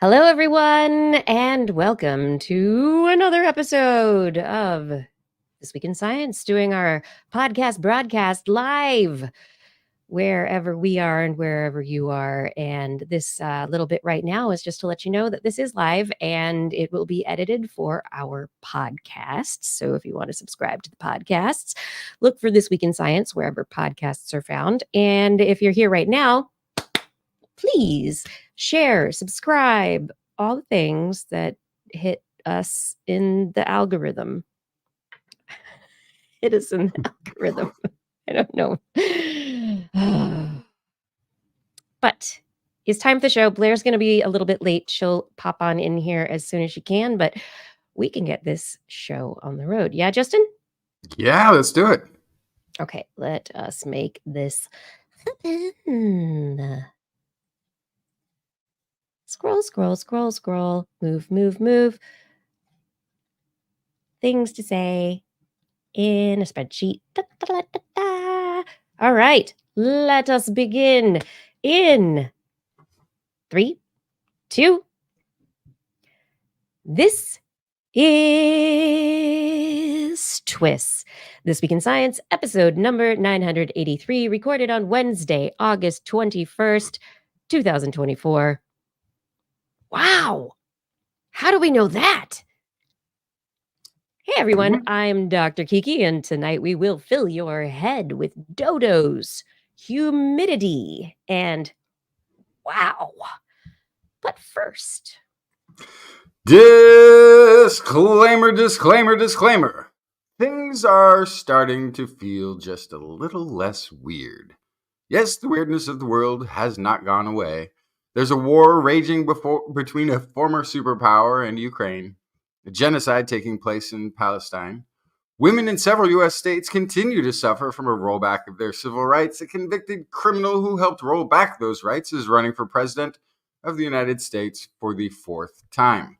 Hello, everyone, and welcome to another episode of This Week in Science, doing our podcast broadcast live wherever we are and wherever you are. And this little bit right now is just to let you know that this is live and it will be edited for our podcasts. So if you want to subscribe to the podcasts, look for This Week in Science wherever podcasts are found. And if you're here right now, please share, subscribe, all the things that hit us in the algorithm. Hit us in the algorithm. I don't know. But it's time for the show. Blair's going to be a little bit late. She'll pop on in here as soon as she can, but we can get this show on the road. Yeah, Justin? Yeah, let's do it. Okay, let us make this happen. Scroll, scroll, scroll, scroll. Move, move, move. Things to say in a spreadsheet. Da, da, da, da, da. All right, let us begin in 3, 2. This is TWIS. This Week in Science, episode number 983, recorded on Wednesday, August 21st, 2024. Wow! How do we know that? Hey everyone, I'm Dr. Kiki, and tonight we will fill your head with dodos, humidity, and wow. But first... Disclaimer, disclaimer, disclaimer. Things are starting to feel just a little less weird. Yes, the weirdness of the world has not gone away. There's a war raging between a former superpower and Ukraine, a genocide taking place in Palestine. Women in several U.S. states continue to suffer from a rollback of their civil rights. A convicted criminal who helped roll back those rights is running for president of the United States for the 4th time.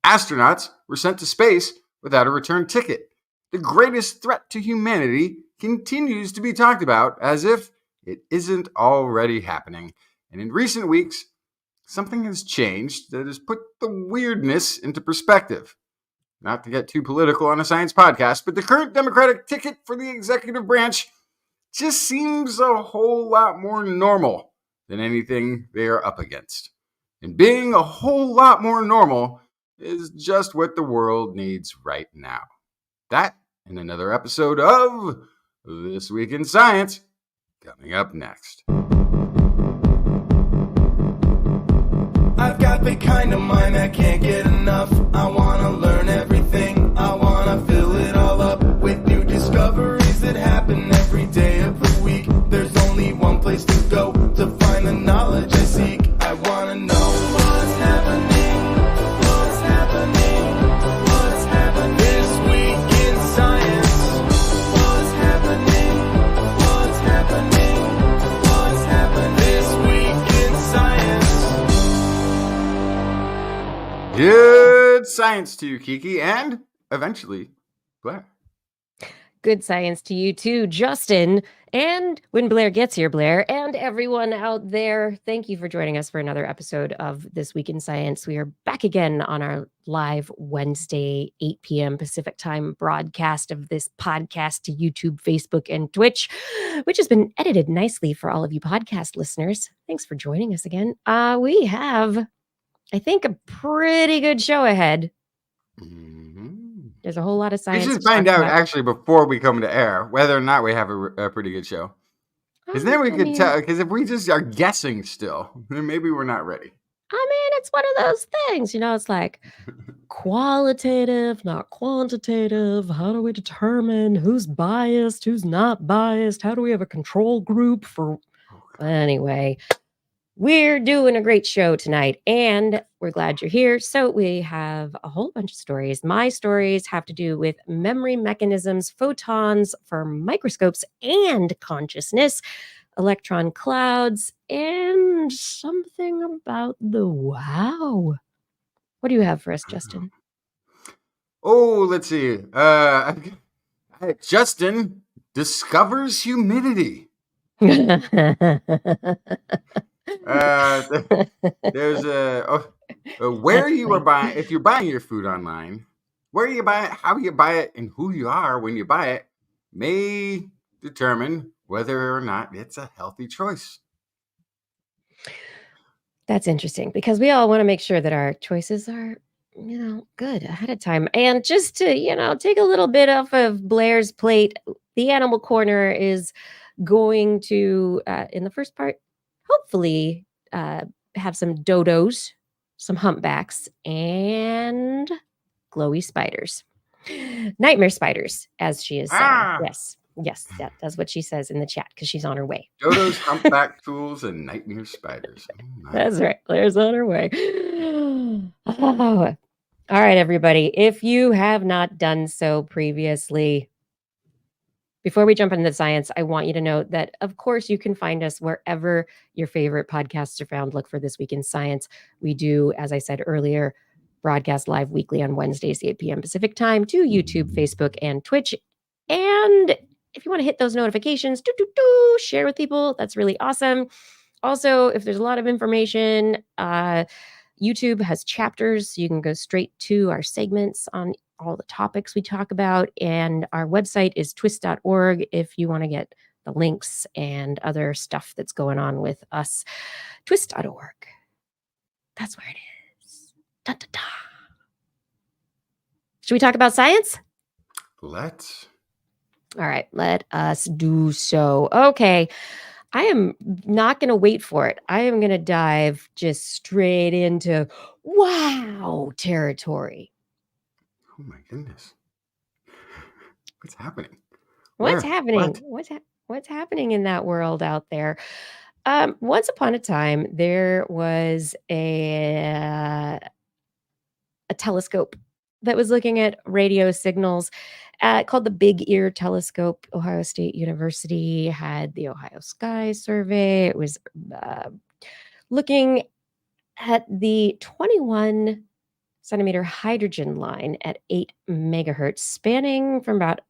Astronauts were sent to space without a return ticket. The greatest threat to humanity continues to be talked about as if it isn't already happening. And in recent weeks, something has changed that has put the weirdness into perspective. Not to get too political on a science podcast, but the current Democratic ticket for the executive branch just seems a whole lot more normal than anything they are up against. And being a whole lot more normal is just what the world needs right now. That and another episode of This Week in Science coming up next. I've got the kind of mind that can't get enough. I want to learn everything. I want to fill it all up with new discoveries that happen every day of the week. There's only one place to go to find the knowledge I seek. I want to know what's happening. What's happening? What's happening this week in science? What's happening? What's happening? What's happening this week in science? Good science to you, Kiki, and eventually, Blair. Good science to you too, Justin. And when Blair gets here, Blair, and everyone out there, thank you for joining us for another episode of This Week in Science. We are back again on our live Wednesday, 8 p.m. Pacific time broadcast of this podcast to YouTube, Facebook, and Twitch, which has been edited nicely for all of you podcast listeners. Thanks for joining us again. We have, I think, a pretty good show ahead. There's a whole lot of science. We should find out actually before we come to air whether or not we have a pretty good show. Because then we could tell. Because if we just are guessing still, then maybe we're not ready. I mean, it's one of those things, it's like qualitative, not quantitative. How do we determine who's biased, who's not biased? How do we have a control group for... Anyway, we're doing a great show tonight, and we're glad you're here. So we have a whole bunch of stories. My stories have to do with memory mechanisms, photons for microscopes and consciousness, electron clouds, and something about the wow. What do you have for us, Justin? Oh, let's see. Justin discovers humidity. There's where you are buying. If you're buying your food online, where you buy it, how you buy it, and who you are when you buy it may determine whether or not it's a healthy choice. That's interesting because we all want to make sure that our choices are, good ahead of time. And just to, take a little bit off of Blair's plate, the Animal Corner is going to, in the first part, hopefully have some dodos, some humpbacks, and glowy spiders. Nightmare spiders, as she is saying. Yes, that's what she says in the chat because she's on her way. Dodos, humpback tools, and nightmare spiders. Oh, my. That's right. Blair's on her way. Oh. All right, everybody. If you have not done so previously, before we jump into the science, I want you to know that, of course, you can find us wherever your favorite podcasts are found. Look for This Week in Science. We do, as I said earlier, broadcast live weekly on Wednesdays, 8 p.m. Pacific time to YouTube, Facebook, and Twitch. And if you want to hit those notifications, share with people. That's really awesome. Also, if there's a lot of information, YouTube has chapters. So you can go straight to our segments on all the topics we talk about. And our website is twis.org if you want to get the links and other stuff that's going on with us. twis.org. That's where it is. Da, da, da. Should we talk about science? Let's. All right, let us do so. Okay. I am not going to wait for it. I am going to dive just straight into wow territory. Oh my goodness. What's happening? What's Where? happening? What? What's happening in that world out there? Once upon a time, there was a telescope that was looking at radio signals called the Big Ear Telescope. Ohio State University had the Ohio Sky Survey. It was looking at the 21 centimeter hydrogen line at 8 megahertz, spanning from about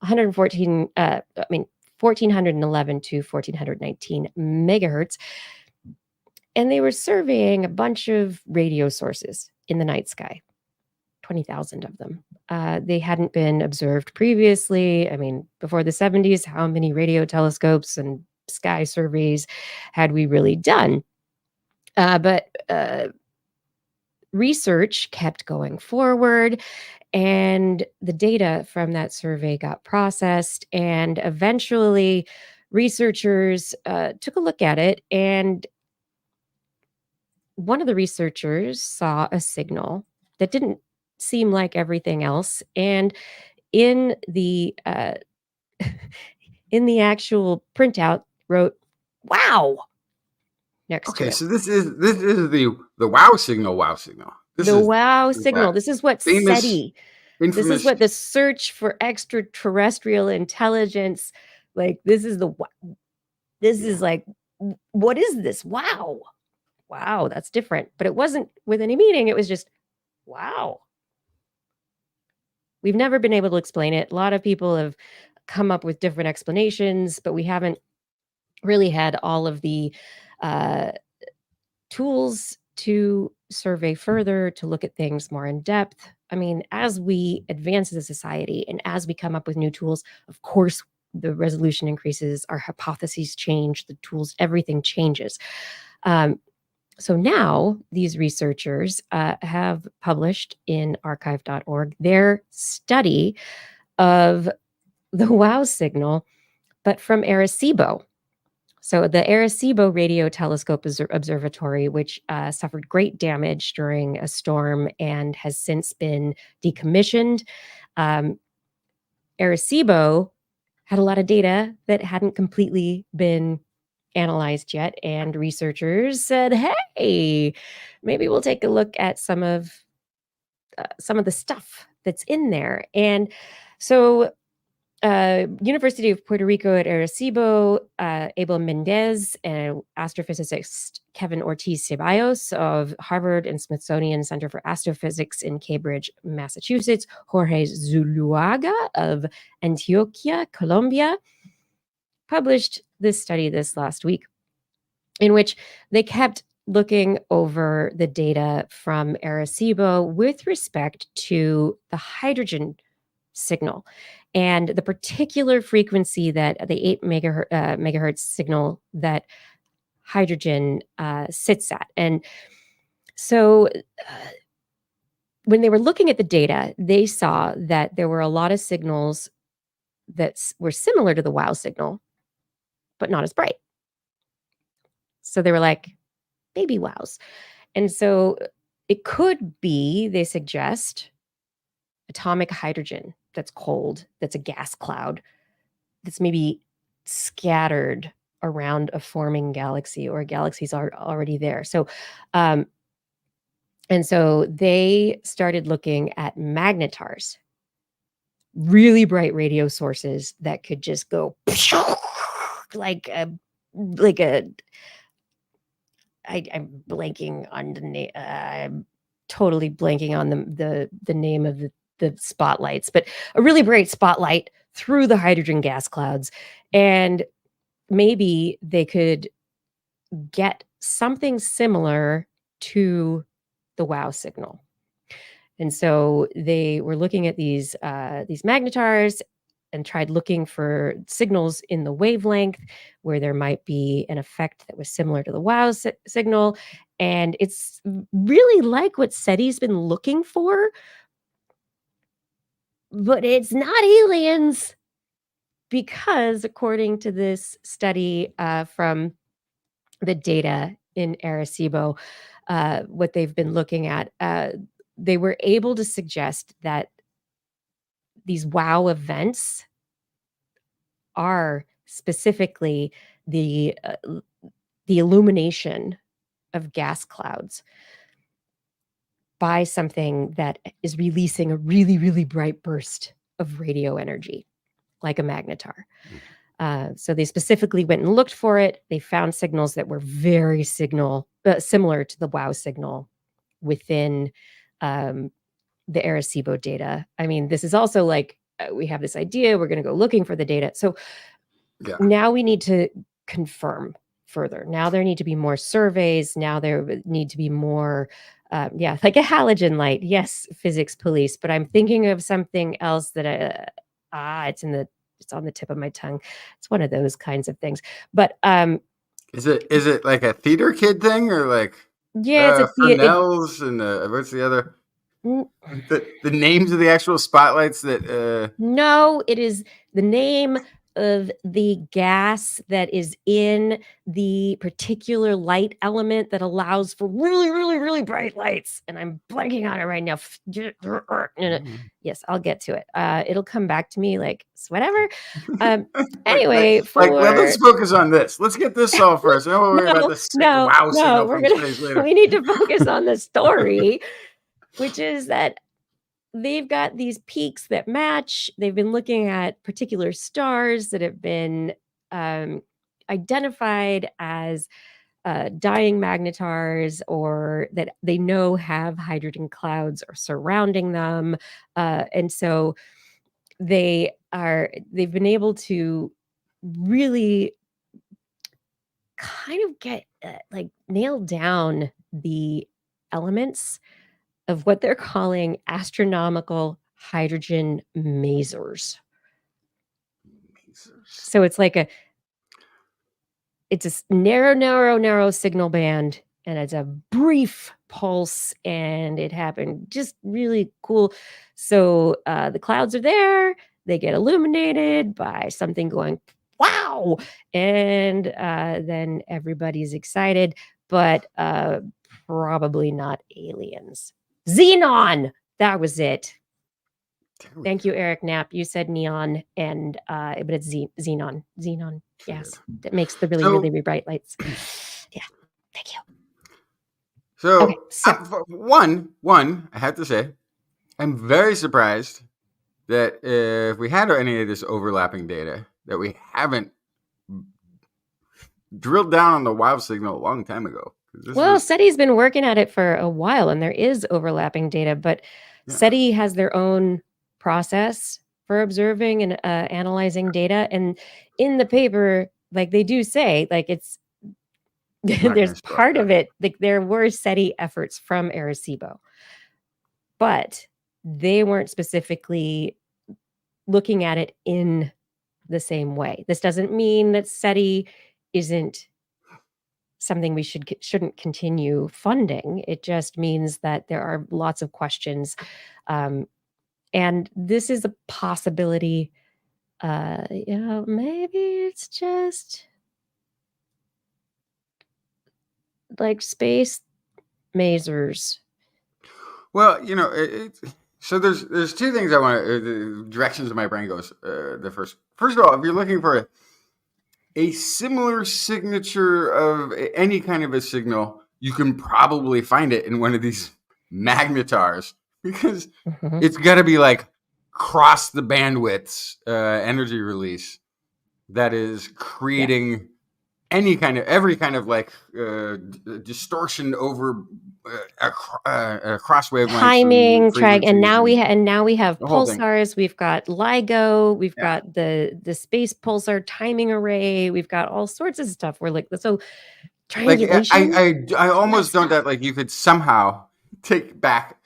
1411 to 1419 megahertz. And they were surveying a bunch of radio sources in the night sky, 20,000 of them. They hadn't been observed previously. I mean, before the 70s, how many radio telescopes and sky surveys had we really done? But research kept going forward, and the data from that survey got processed, and eventually researchers took a look at it, and one of the researchers saw a signal that didn't seem like everything else, and in the in the actual printout wrote "wow" next to Okay, it. so this is the wow signal. Wow signal. This The is wow signal. This is what famous, SETI. infamous. This is what the search for extraterrestrial intelligence. Like this is the. This is like, what is this? Wow, wow, that's different. But it wasn't with any meaning. It was just, wow. We've never been able to explain it. A lot of people have come up with different explanations, but we haven't really had all of the tools to survey further, to look at things more in depth. I mean, as we advance as a society and as we come up with new tools, of course, the resolution increases, our hypotheses change, the tools, everything changes. So now these researchers have published in archive.org their study of the WOW signal, but from Arecibo. So the Arecibo Radio Telescope Observatory, which suffered great damage during a storm and has since been decommissioned. Arecibo had a lot of data that hadn't completely been analyzed yet, and researchers said, hey, maybe we'll take a look at some of the stuff that's in there. And so University of Puerto Rico at Arecibo, Abel Mendez, and astrophysicist Kevin Ortiz Ceballos of Harvard and Smithsonian Center for Astrophysics in Cambridge, Massachusetts, Jorge Zuluaga of Antioquia, Colombia, published this study this last week. in which they kept looking over the data from Arecibo with respect to the hydrogen signal and the particular frequency that the 8 megahertz signal that hydrogen sits at. And so when they were looking at the data, they saw that there were a lot of signals that were similar to the wow signal, but not as bright. So they were like, baby wows. And so it could be, they suggest, atomic hydrogen that's cold, that's a gas cloud, that's maybe scattered around a forming galaxy, or galaxies are already there. So, and so they started looking at magnetars, really bright radio sources that could just go like a I'm blanking on the name. I'm totally blanking on the name of the spotlights, but a really bright spotlight through the hydrogen gas clouds, and maybe they could get something similar to the wow signal. And so they were looking at these magnetars and tried looking for signals in the wavelength where there might be an effect that was similar to the wow signal. And it's really like what SETI's been looking for, but it's not aliens, because according to this study from the data in Arecibo, what they've been looking at, they were able to suggest that these wow events are specifically the illumination of gas clouds by something that is releasing a really, really bright burst of radio energy, like a magnetar. So they specifically went and looked for it. They found signals that were very similar to the wow signal within the Arecibo data. I mean, this is also like, we have this idea, we're going to go looking for the data. So now we need to confirm further. Now there need to be more surveys. Now there need to be more, like a halogen light. Yes, physics police. But I'm thinking of something else that it's on the tip of my tongue. It's one of those kinds of things. But is it like a theater kid thing, or like it's a Fresnel's and what's the other? The names of the actual spotlights that No, it is the name of the gas that is in the particular light element that allows for really, really, really bright lights. And I'm blanking on it right now. Yes, I'll get to it. It'll come back to me like whatever. Anyway, let's focus on this. Let's get this solved first. I don't worry about the wow signal from space later. We need to focus on the story, which is that they've got these peaks that match. They've been looking at particular stars that have been identified as dying magnetars, or that they know have hydrogen clouds or surrounding them. And so they've been able to really kind of get nail down the elements of what they're calling astronomical hydrogen masers. So it's like it's a narrow signal band, and it's a brief pulse, and it happened just really cool. So the clouds are there, they get illuminated by something going wow, and then everybody's excited, but probably not aliens. Xenon, that was it. Thank you, Eric Knapp. You said neon, and but it's xenon. Xenon, yes, that makes the really bright lights. Yeah, thank you. So, one, I have to say, I'm very surprised that if we had any of this overlapping data, that we haven't drilled down on the wow signal a long time ago. SETI's been working at it for a while, and there is overlapping data, but SETI has their own process for observing and analyzing data. And in the paper, like they do say, like There's part of it, like there were SETI efforts from Arecibo, but they weren't specifically looking at it in the same way. This doesn't mean that SETI isn't something we shouldn't continue funding. It just means that there are lots of questions, and this is a possibility. Maybe it's just like space masers. Well, so there's two things I want to, the directions of my brain goes. First of all, if you're looking for a similar signature of any kind of a signal, you can probably find it in one of these magnetars, because it's got to be like cross the bandwidths energy release that is creating every kind of like distortion over cross wavelengths, timing, track, and now we have pulsars. We've got LIGO. We've got the space pulsar timing array. We've got all sorts of stuff. We're like, so triangulation. I almost don't that like you could somehow take back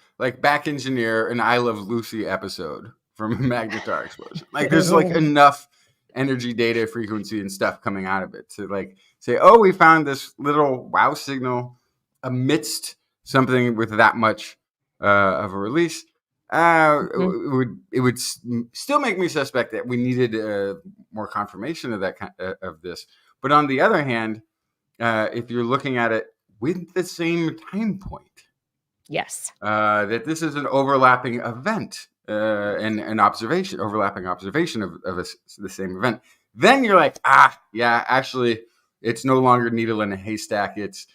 engineer an I Love Lucy episode from a magnetar explosion. Like there's like enough energy, data, frequency, and stuff coming out of it to like say, oh, we found this little wow signal amidst something with that much of a release. It would still make me suspect that we needed more confirmation of that of this. But on the other hand, if you're looking at it with the same time point, yes, that this is an overlapping event. And an overlapping observation of the same event, then you're like, actually, it's no longer needle in a haystack. It's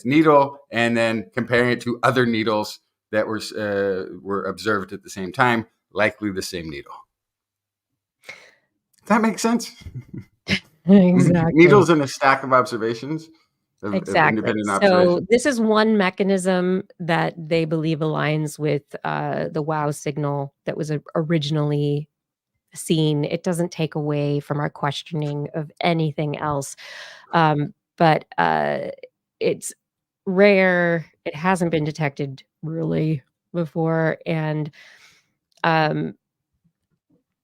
needle, and then comparing it to other needles that were observed at the same time, likely the same needle. Does that make sense? Exactly. Needles in a stack of observations. Exactly. So this is one mechanism that they believe aligns with the WOW signal that was originally seen. It doesn't take away from our questioning of anything else, but it's rare. It hasn't been detected really before, and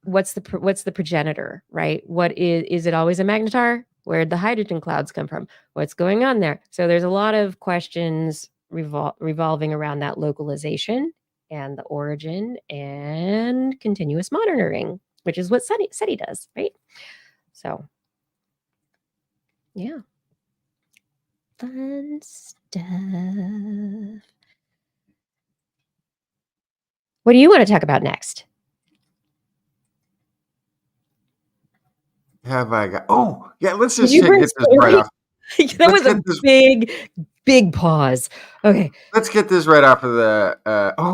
what's the progenitor, right? What is it always a magnetar? Where'd the hydrogen clouds come from? What's going on there? So there's a lot of questions revolving around that localization and the origin and continuous monitoring, which is what SETI does, right? So, yeah. Fun stuff. What do you want to talk about next? Have I got? Oh, yeah. Let's just get this right off. That was a big pause. Okay. Let's get this right off of the.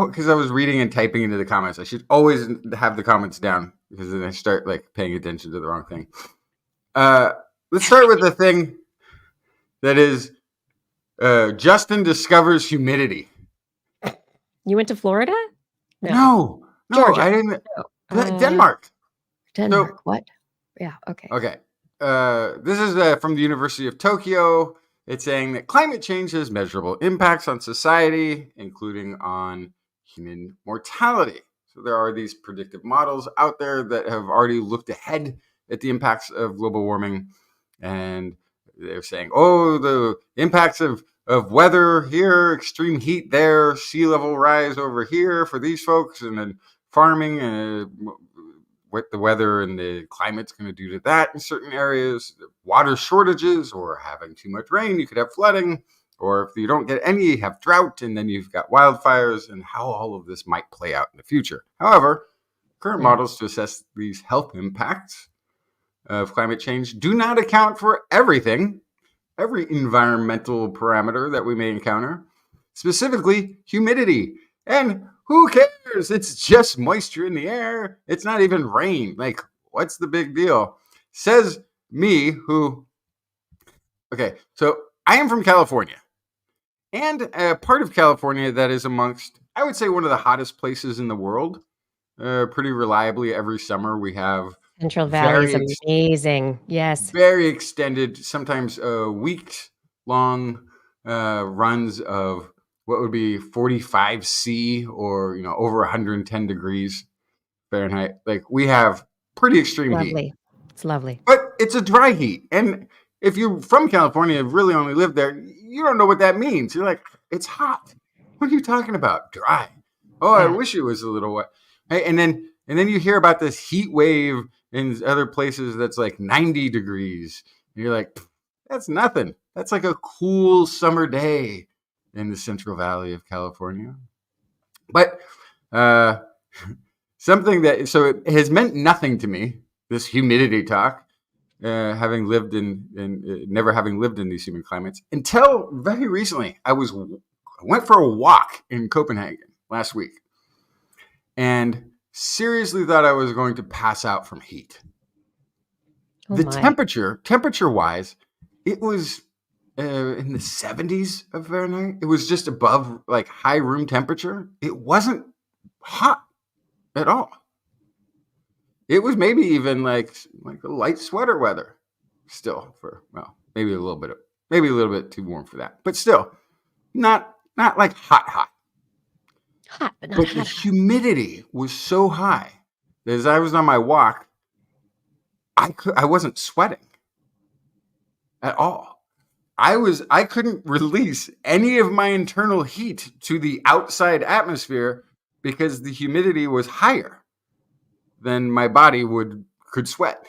Because I was reading and typing into the comments. I should always have the comments down, because then I start like paying attention to the wrong thing. Let's start with the thing that is Justin discovers humidity. You went to Florida? No, Georgia. I didn't. Denmark. Denmark. What? Yeah. Okay. Okay. This is from the University of Tokyo. It's saying that climate change has measurable impacts on society, including on human mortality. So there are these predictive models out there that have already looked ahead at the impacts of global warming, and they're saying, oh, the impacts of weather here, extreme heat there, sea level rise over here for these folks, and then farming, what the weather and the climate's going to do to that in certain areas, water shortages, or having too much rain, you could have flooding, or if you don't get any, you have drought, and then you've got wildfires, and how all of this might play out in the future. However, current models to assess these health impacts of climate change do not account for everything, every environmental parameter that we may encounter, specifically humidity. And who cares? It's just moisture in the air. It's not even rain. Like, what's the big deal? Says me, who... Okay, so I am from California. And a part of California that is amongst, I would say, one of the hottest places in the world. Pretty reliably every summer we have... Central Valley is amazing. Yes. Very extended, sometimes weeks long runs of what would be 45 C or over 110 degrees Fahrenheit. Like we have pretty extreme heat. Lovely. It's lovely. But it's a dry heat. And if you're from California and really only lived there, you don't know what that means. You're like, it's hot. What are you talking about? Dry. Oh, I wish it was a little wet. Hey, and then you hear about this heat wave in other places that's like 90 degrees. And you're like, that's nothing. That's like a cool summer day in the Central Valley of California. But something that, so it has meant nothing to me, this humidity talk, having lived never having lived in these humid climates, until very recently. I went for a walk in Copenhagen last week and seriously thought I was going to pass out from heat. Oh The my. temperature wise, it was in the 70s of Fahrenheit. It was just above like high room temperature. It wasn't hot at all. It was maybe even like a light sweater weather still maybe a little bit too warm for that, but still not like hot. Hot, but not But hot. the humidity was so high that as I was on my walk, I wasn't sweating at all. I couldn't release any of my internal heat to the outside atmosphere because the humidity was higher than my body could sweat.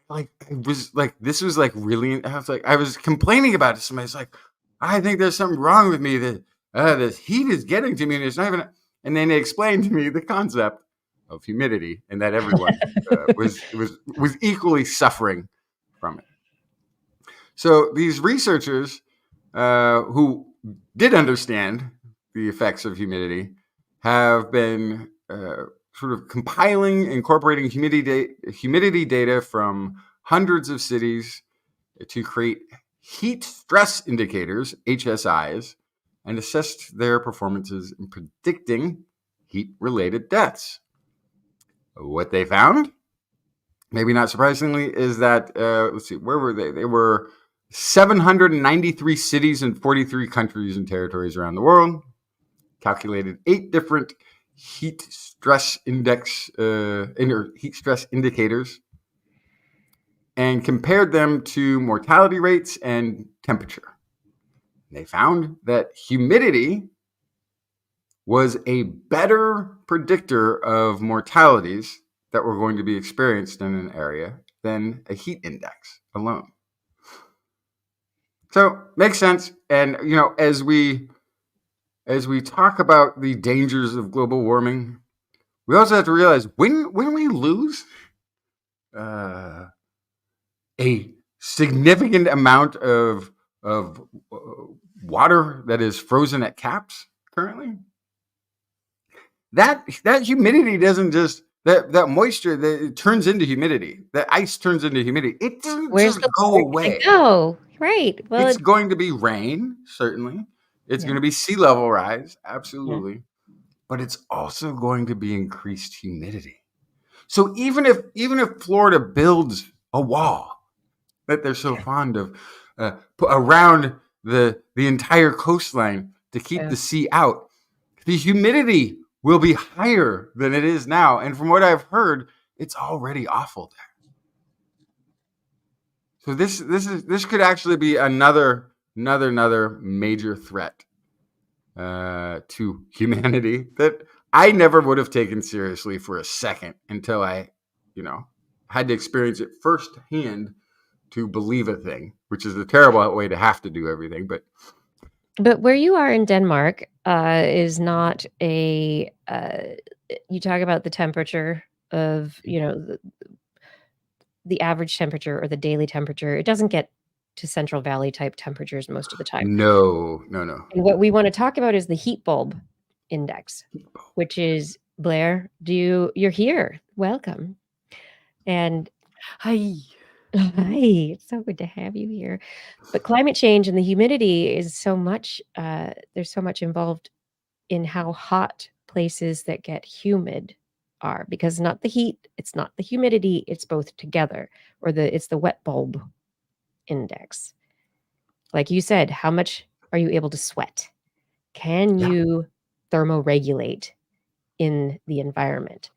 Like this was like really. I was complaining about it. Somebody's like, I think there's something wrong with me that this heat is getting to me, and it's not even. And then they explained to me the concept of humidity and that everyone was equally suffering from it. So these researchers who did understand the effects of humidity have been sort of incorporating humidity data from hundreds of cities to create heat stress indicators, HSIs, and assess their performances in predicting heat-related deaths. What they found, maybe not surprisingly, is that, let's see, where were they? They were 793 cities in 43 countries and territories around the world, calculated 8 different heat stress indicators, and compared them to mortality rates and temperature. They found that humidity was a better predictor of mortalities that were going to be experienced in an area than a heat index alone. So makes sense. And as we talk about the dangers of global warming, we also have to realize when we lose a significant amount of water that is frozen at caps currently, that humidity doesn't just that moisture that it turns into humidity. That ice turns into humidity. It doesn't Where's just the go water away. gonna go? Right. Well, It's going to be rain, certainly. It's going to be sea level rise, absolutely. But it's also going to be increased humidity. So even if Florida builds a wall that they're so fond of around the entire coastline to keep the sea out, the humidity will be higher than it is now. And from what I've heard, it's already awful there. So this could actually be another major threat to humanity that I never would have taken seriously for a second until I, had to experience it firsthand to believe a thing, which is a terrible way to have to do everything. But where you are in Denmark is not a. You talk about the temperature of the average temperature or the daily temperature. It doesn't get to Central Valley type temperatures most of the time. No. And what we want to talk about is the heat bulb index, which is Blair. You're here? Welcome. And Hi. it's so good to have you here. But climate change and the humidity is so much. There's so much involved in how hot places that get humid are, because not the heat, it's not the humidity, it's both together, or it's the wet bulb index. Like you said, how much are you able to sweat? Can you thermoregulate in the environment?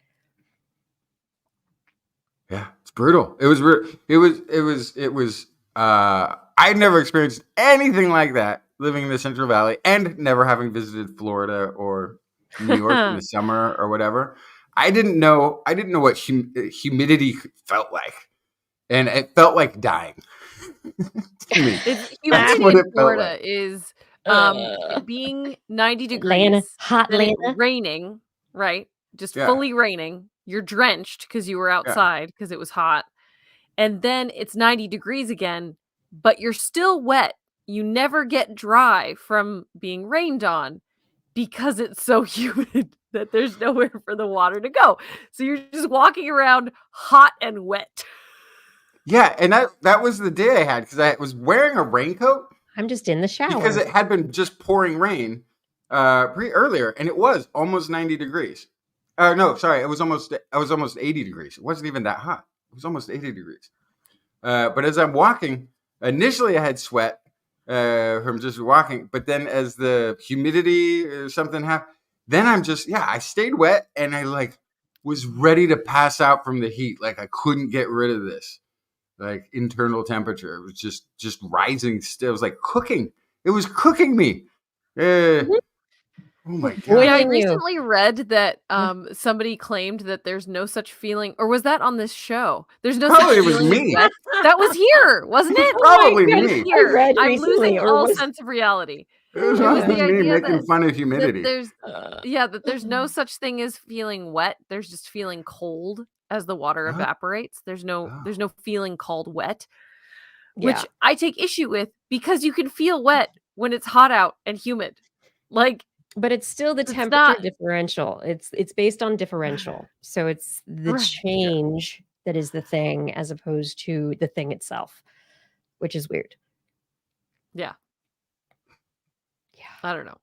Yeah, it's brutal. I'd never experienced anything like that living in the Central Valley and never having visited Florida or New York in the summer or whatever. I didn't know what humidity felt like, and it felt like dying to me. That's Humidity what in it felt Florida like. is Ugh. being 90 Atlanta, degrees, hot then it Atlanta. raining, right? Just Yeah. fully raining. You're drenched because you were outside because it was hot. And then it's 90 degrees again, but you're still wet. You never get dry from being rained on because it's so humid that there's nowhere for the water to go. So you're just walking around hot and wet. Yeah, and that was the day I had because I was wearing a raincoat I'm just in the shower. because it had been just pouring rain pretty earlier, and it was almost 90 degrees. No, sorry, I was almost 80 degrees. It wasn't even that hot. It was almost 80 degrees. But as I'm walking, initially I had sweat from just walking, but then as the humidity or something happened, then I stayed wet, and I was ready to pass out from the heat. Like I couldn't get rid of this internal temperature. It was just rising still. It was like cooking. It was cooking me. Oh my god. Yeah, I Boiling you. recently read that somebody claimed that there's no such feeling, or was that on this show? There's no Probably such it was feeling as me. wet. That was here, wasn't it? Probably God, me. Here. I read I'm recently, losing or all was sense of reality. It was It was me the idea making fun of that humidity. there's that there's no such thing as feeling wet. There's just feeling cold as the water Oh. evaporates. There's no feeling called wet, Yeah. which I take issue with because you can feel wet when it's hot out and humid. Like, But it's still the It's temperature not- differential. It's based on differential. So it's the Right. change that is the thing as opposed to the thing itself, which is weird. yeah, Yeah. I don't know.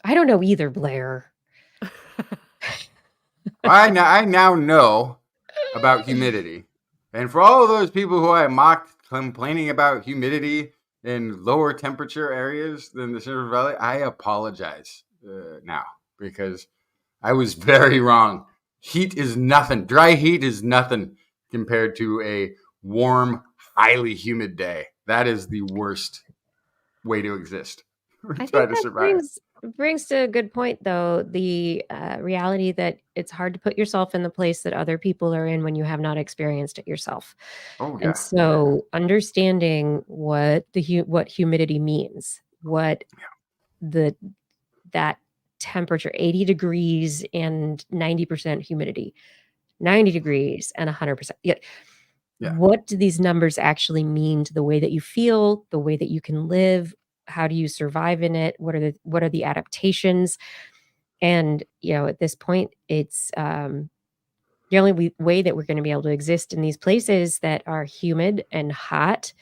I don't know either, Blair. I now know about humidity. And for all of those people who I mocked complaining about humidity in lower temperature areas than the Central Valley, I apologize now because I was very wrong. Heat is nothing. Dry heat is nothing compared to a warm, highly humid day. That is the worst way to exist. I Try think to that survive. brings to a good point, though, the reality that it's hard to put yourself in the place that other people are in when you have not experienced it yourself. Oh yeah. And so understanding what what humidity means, what that temperature, 80 degrees and 90% humidity, 90 degrees and 100%. Yeah. What do these numbers actually mean to the way that you feel, the way that you can live? How do you survive in it? What are the adaptations? And at this point, it's the only way that we're going to be able to exist in these places that are humid and hot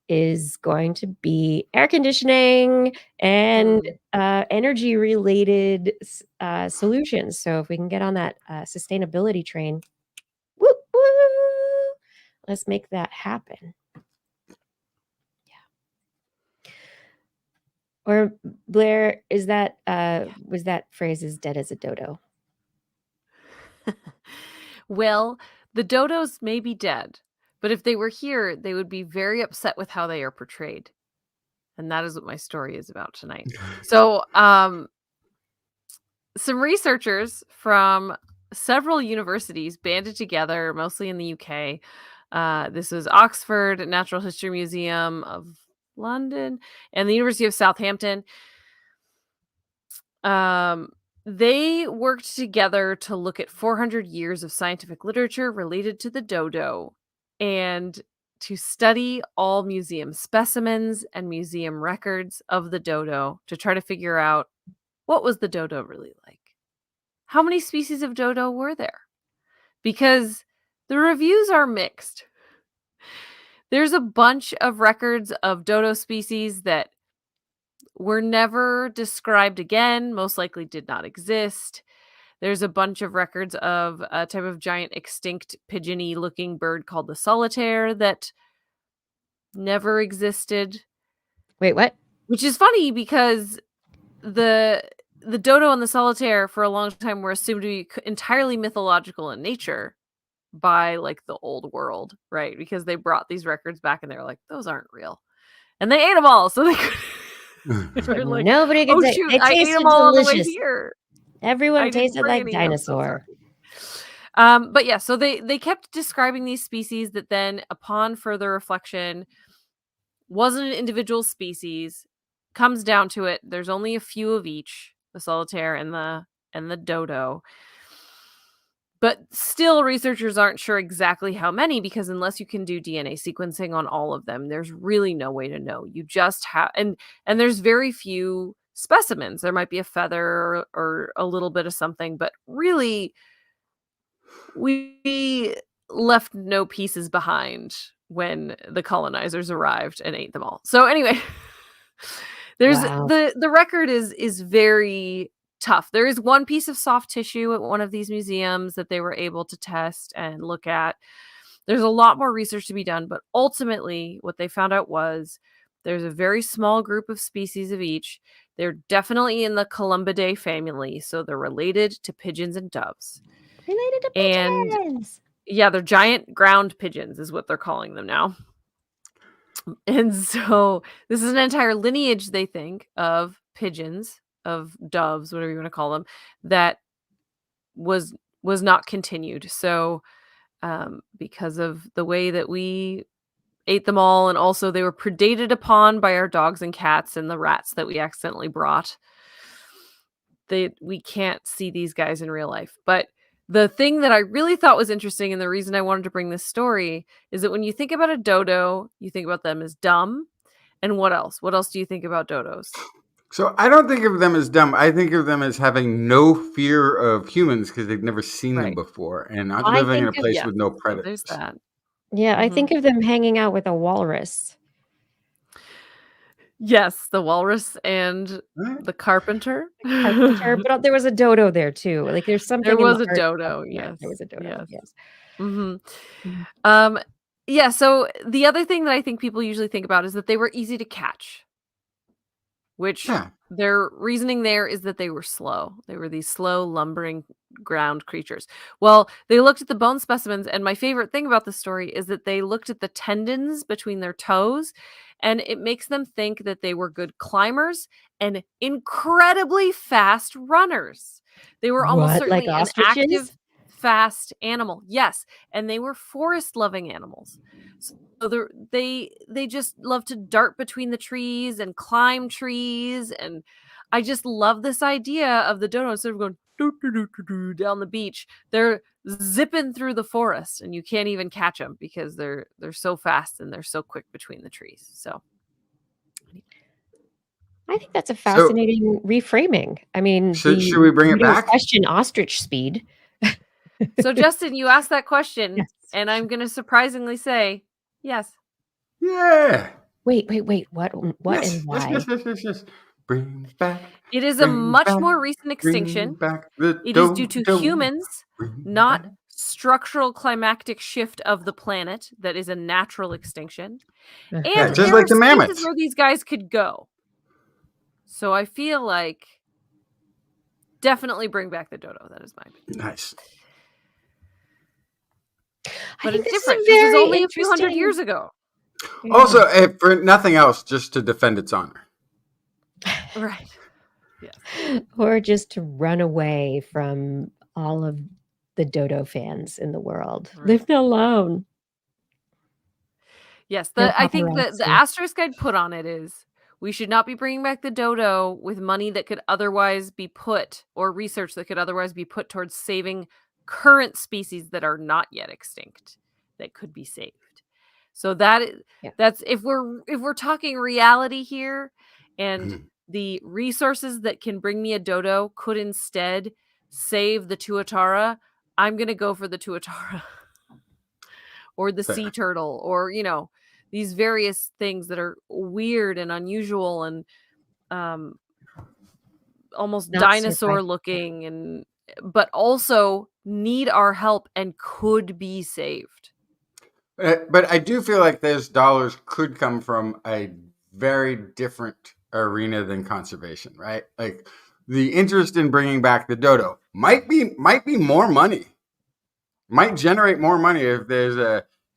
is going to be air conditioning and energy related solutions. So if we can get on that sustainability train, woo, woo, let's make that happen. Yeah. Or Blair, is that was that phrase as dead as a dodo? Well, the dodos may be dead, but if they were here, they would be very upset with how they are portrayed. And that is what my story is about tonight. So, some researchers from several universities banded together, mostly in the UK. This was Oxford Natural History Museum of London and the University of Southampton. They worked together to look at 400 years of scientific literature related to the dodo and to study all museum specimens and museum records of the dodo to try to figure out what was the dodo really like. How many species of dodo were there? Because the reviews are mixed. There's a bunch of records of dodo species that were never described again, most likely did not exist. There's a bunch of records of a type of giant extinct pigeony looking bird called the solitaire that never existed. Wait, what? Which is funny because the dodo and the solitaire for a long time were assumed to be entirely mythological in nature by like the old world, right? Because they brought these records back and they were like, those aren't real. And they ate them all. So they were like, Nobody can oh say shoot, they I ate tasted them all on the way delicious. here. Everyone I didn't tasted bring like any, I'm so dinosaur. sorry. But yeah, so they kept describing these species that then, upon further reflection, wasn't an individual species. Comes down to it, there's only a few of each, the solitaire and the dodo. But still, researchers aren't sure exactly how many, because unless you can do DNA sequencing on all of them, there's really no way to know. You just have, and there's very few specimens. There might be a feather or a little bit of something, but really, we left no pieces behind when the colonizers arrived and ate them all. So anyway, there's Wow. the record is very tough. There is one piece of soft tissue at one of these museums that they were able to test and look at. There's a lot more research to be done, but ultimately what they found out was there's a very small group of species of each. They're definitely in the Columbidae family, so they're related to pigeons and doves. Related to And pigeons. yeah, they're giant ground pigeons is what they're calling them now. And so this is an entire lineage, they think, of pigeons, of doves, whatever you want to call them, that was not continued. So because of the way that we ate them all, and also they were predated upon by our dogs and cats and the rats that we accidentally brought, we can't see these guys in real life. But the thing that I really thought was interesting, and the reason I wanted to bring this story, is that when you think about a dodo, you think about them as dumb. And what else? What else do you think about dodos? So I don't think of them as dumb. I think of them as having no fear of humans because they've never seen them Right. before and not I living in a think of- place Yeah, with no so predators. there's that. Yeah, I Mhm. think of them hanging out with a walrus. Yes, the walrus and Right? the carpenter. Carpenter, but there was a dodo there too. Like there's something. There in was the a art dodo, of- yeah, yes. there was a dodo. Yes. Mhm. Mhm. Yeah, so the other thing that I think people usually think about is that they were easy to catch, which Yeah. their reasoning there is that they were slow. They were these slow, lumbering ground creatures. Well, they looked at the bone specimens, and my favorite thing about the story is that they looked at the tendons between their toes, and it makes them think that they were good climbers and incredibly fast runners. They were almost What, like certainly an ostriches? active, fast animal. Yes, and they were forest-loving animals. So they just love to dart between the trees and climb trees, and I just love this idea of the dodo. Instead of going doo, doo, doo, doo, doo, down the beach, they're zipping through the forest, and you can't even catch them because they're so fast and they're so quick between the trees. So I think that's a So fascinating reframing. I mean, should we bring you it don't back? question ostrich speed. So Justin, you asked that question, Yes. and I'm going to surprisingly say yes. Yeah. Wait. What Yes. and why? Yes. Bring back. It is a Bring much back. more recent extinction. Bring back the It is due to dodo. humans, Bring not back. structural climactic shift of the planet that is a natural extinction. And Yeah, just there like are the spaces mammoths. where these guys could go. So I feel like definitely bring back the dodo. That is my opinion. Nice. But think it's this is a different. This is very only a few hundred interesting- years ago. Yeah. Also, if for nothing else, just to defend its honor. Right. Yes. Or just to run away from all of the dodo fans in the world. Right. Leave me alone. Yes. No I think the paparazzi. asterisk I'd put on it is we should not be bringing back the dodo with money that could otherwise be put, or research that could otherwise be put towards saving current species that are not yet extinct that could be saved. So that's if we're talking reality here, and the resources that can bring me a dodo could instead save the tuatara, I'm going to go for the tuatara or the sea turtle, or these various things that are weird and unusual and almost Not dinosaur looking, but also need our help and could be saved. But I do feel like those dollars could come from a very different arena than conservation, right? Like the interest in bringing back the dodo might be more money, might generate more money if there's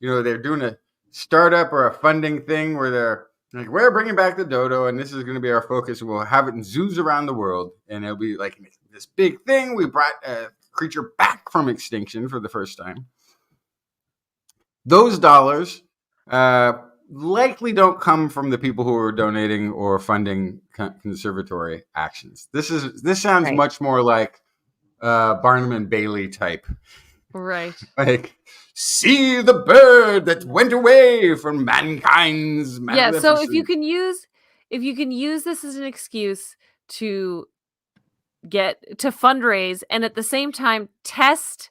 they're doing a startup or a funding thing where they're like, we're bringing back the dodo and this is going to be our focus. We'll have it in zoos around the world and it'll be like this big thing. We brought a creature back from extinction for the first time. Those dollars likely don't come from the people who are donating or funding conservatory actions. This sounds Right. much more like Barnum and Bailey type. Right. Like, see the bird that went away from mankind's Yeah, so if you magnificence. can use this as an excuse to fundraise and at the same time test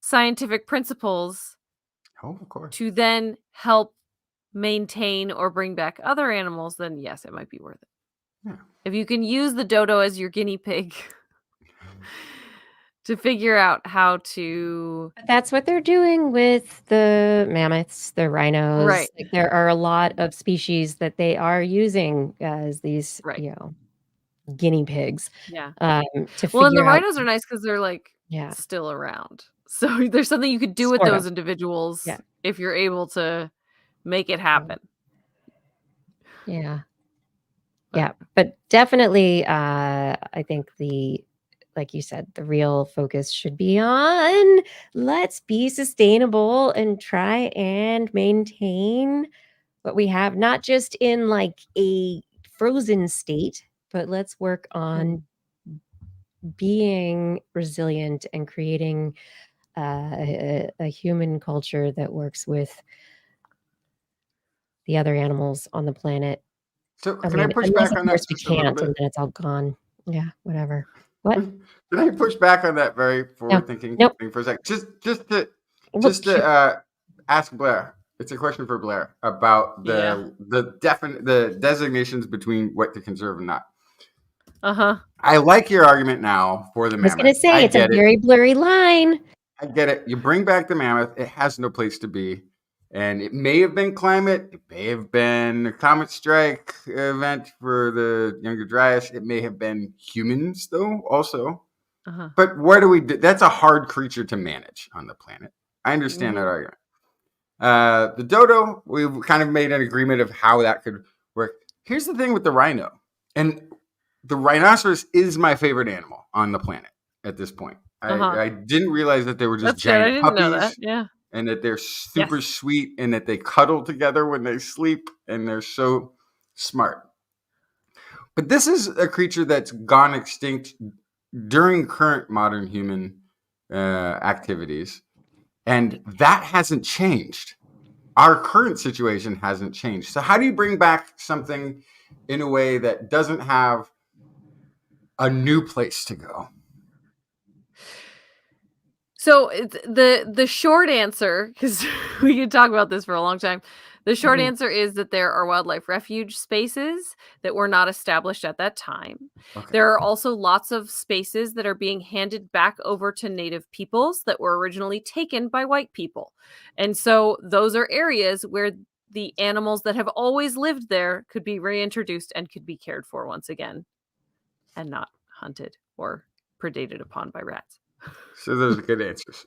scientific principles Oh, of course. to then help maintain or bring back other animals, then yes, it might be worth it. Yeah. If you can use the dodo as your guinea pig to figure out how to... But that's what they're doing with the mammoths, the rhinos. Right. Like, there are a lot of species that they are using as these, Right. guinea pigs. Yeah. To Well, and the figure out. rhinos are nice because they're like Yeah. still around. So there's something you could do with Sort those of. individuals Yeah. if you're able to make it happen. Yeah. But- Yeah. But definitely, I think like you said, the real focus should be on let's be sustainable and try and maintain what we have, not just in like a frozen state, but let's work on being resilient and creating a human culture that works with the other animals on the planet. So I can I mean, push unless back of on that course we just a little can't, and bit? then it's all gone. Yeah, whatever. What? Can I push back on that very forward-thinking Nope. thing for a second? Just to Shoot. ask Blair. It's a question for Blair about the designations between what to conserve and not. Uh-huh. I like your argument now for the I was mammoth. gonna say it's a get it. very blurry line. I get it. You bring back the mammoth. It has no place to be. And it may have been climate. It may have been a comet strike event for the younger Dryas. It may have been humans, though, also. Uh-huh. But what do we do? That's a hard creature to manage on the planet. I understand that argument. The dodo, we've kind of made an agreement of how that could work. Here's the thing with the rhino. And the rhinoceros is my favorite animal on the planet at this point. I didn't realize that they were just That's good. I giant didn't know puppies. that. Yeah. And that they're super sweet and that they cuddle together when they sleep and they're so smart. But this is a creature that's gone extinct during current modern human activities. And that hasn't changed. Our current situation hasn't changed. So how do you bring back something in a way that doesn't have a new place to go? So the short answer, because we could talk about this for a long time, the short answer is that there are wildlife refuge spaces that were not established at that time. Okay. There are also lots of spaces that are being handed back over to native peoples that were originally taken by white people. And so those are areas where the animals that have always lived there could be reintroduced and could be cared for once again and not hunted or predated upon by rats. So those are good answers.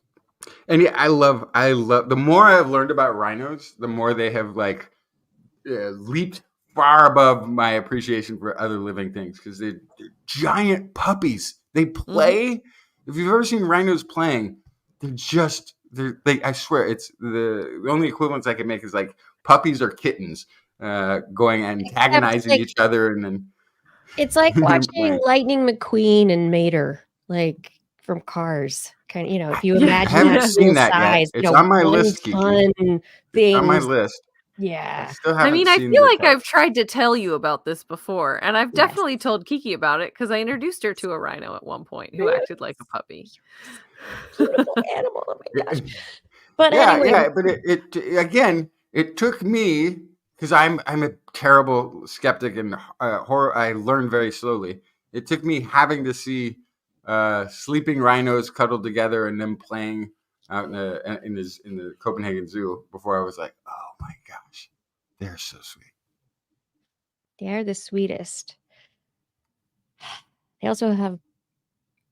And yeah, I love the more I've learned about rhinos, the more they have leaped far above my appreciation for other living things because they're giant puppies. They play. If you've ever seen rhinos playing, I swear it's the only equivalence I can make is like puppies or kittens going and antagonizing each other, and then it's like watching Lightning McQueen and Mater, like from Cars. Kind of, if you imagine I haven't that seen that size, yet. It's on my 1 list, Kiki. ton It's things. on my list. Yeah. I mean, I feel like I've tried to tell you about this before, and I've definitely told Kiki about it because I introduced her to a rhino at one point who acted like a puppy. Beautiful animal. Oh my gosh. But anyway. But it took me, because I'm a terrible skeptic and horror. I learn very slowly. It took me having to see sleeping rhinos cuddled together and them playing out in the Copenhagen Zoo before I was like, oh my gosh, they're so sweet. They're the sweetest. They also have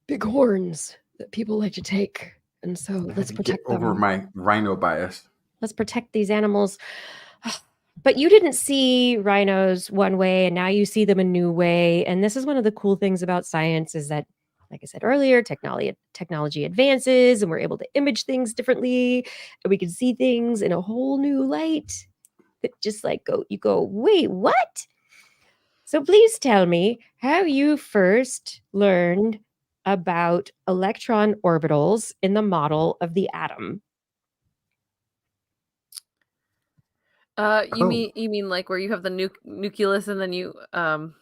big horns that people like to take. And so let's protect them. Over my rhino bias. Let's protect these animals. But you didn't see rhinos one way, and now you see them a new way. And this is one of the cool things about science is that, like I said earlier, technology advances, and we're able to image things differently, and we can see things in a whole new light. That just like you go, wait, what? So please tell me how you first learned about electron orbitals in the model of the atom. You mean like where you have the nucleus and then you And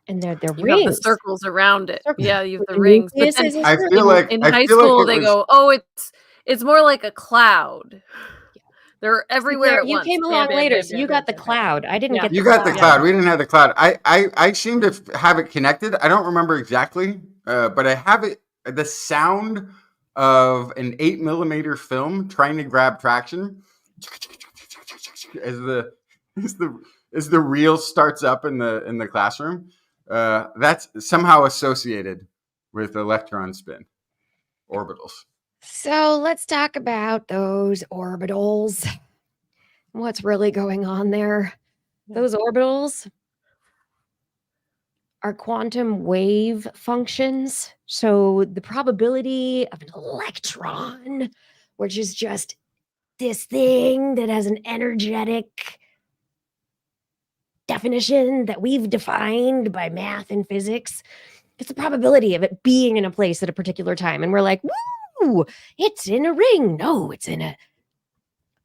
they're you rings. have the circles around it. Circles. Yeah, you have the The rings. But nucleus then is a I circle. feel like in I high feel like school it they was- go, oh, it's more like a cloud. They're everywhere at You once. came Bam, along bam, later, bam, so bam, you bam, got the bam, bam. cloud. I didn't Yeah. get the You cloud. got the cloud. We didn't have the cloud. I seem to have it connected. I don't remember exactly, but I have it. The sound of an 8mm film trying to grab traction as the reel starts up in the classroom. That's somehow associated with electron spin orbitals. So let's talk about those orbitals. What's really going on there? Those orbitals are quantum wave functions. So the probability of an electron, which is just this thing that has an energetic definition that we've defined by math and physics, it's the probability of it being in a place at a particular time. And we're like, woo, it's in a ring. No, it's in a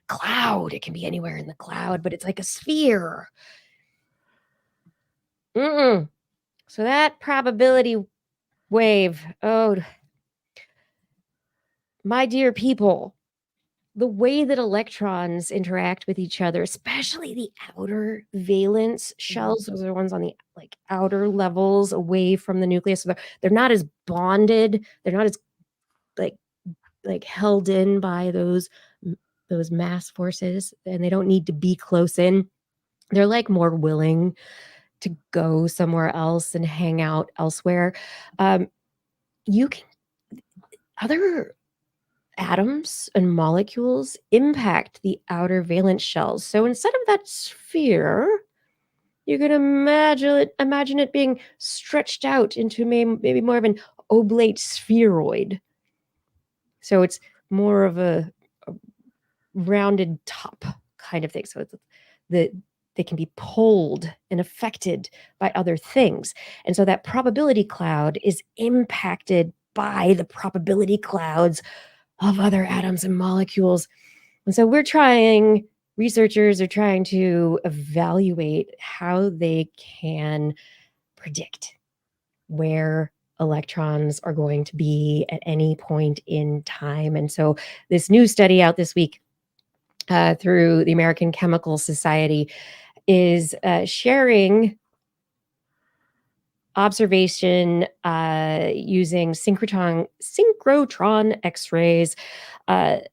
cloud. It can be anywhere in the cloud, but it's like a sphere. So that probability wave, oh, my dear people, the way that electrons interact with each other, especially the outer valence shells, those are the ones on the like outer levels away from the nucleus. So they're not as bonded. They're not as like held in by those mass forces, and they don't need to be close in. They're like more willing to go somewhere else and hang out elsewhere. You can other atoms and molecules impact the outer valence shells. So instead of that sphere, you can imagine it being stretched out into maybe more of an oblate spheroid. So it's more of a rounded top kind of thing. So it's they can be pulled and affected by other things. And so that probability cloud is impacted by the probability clouds of other atoms and molecules. And so researchers are trying to evaluate how they can predict where electrons are going to be at any point in time. And so this new study out this week through the American Chemical Society is sharing observation using synchrotron X-rays to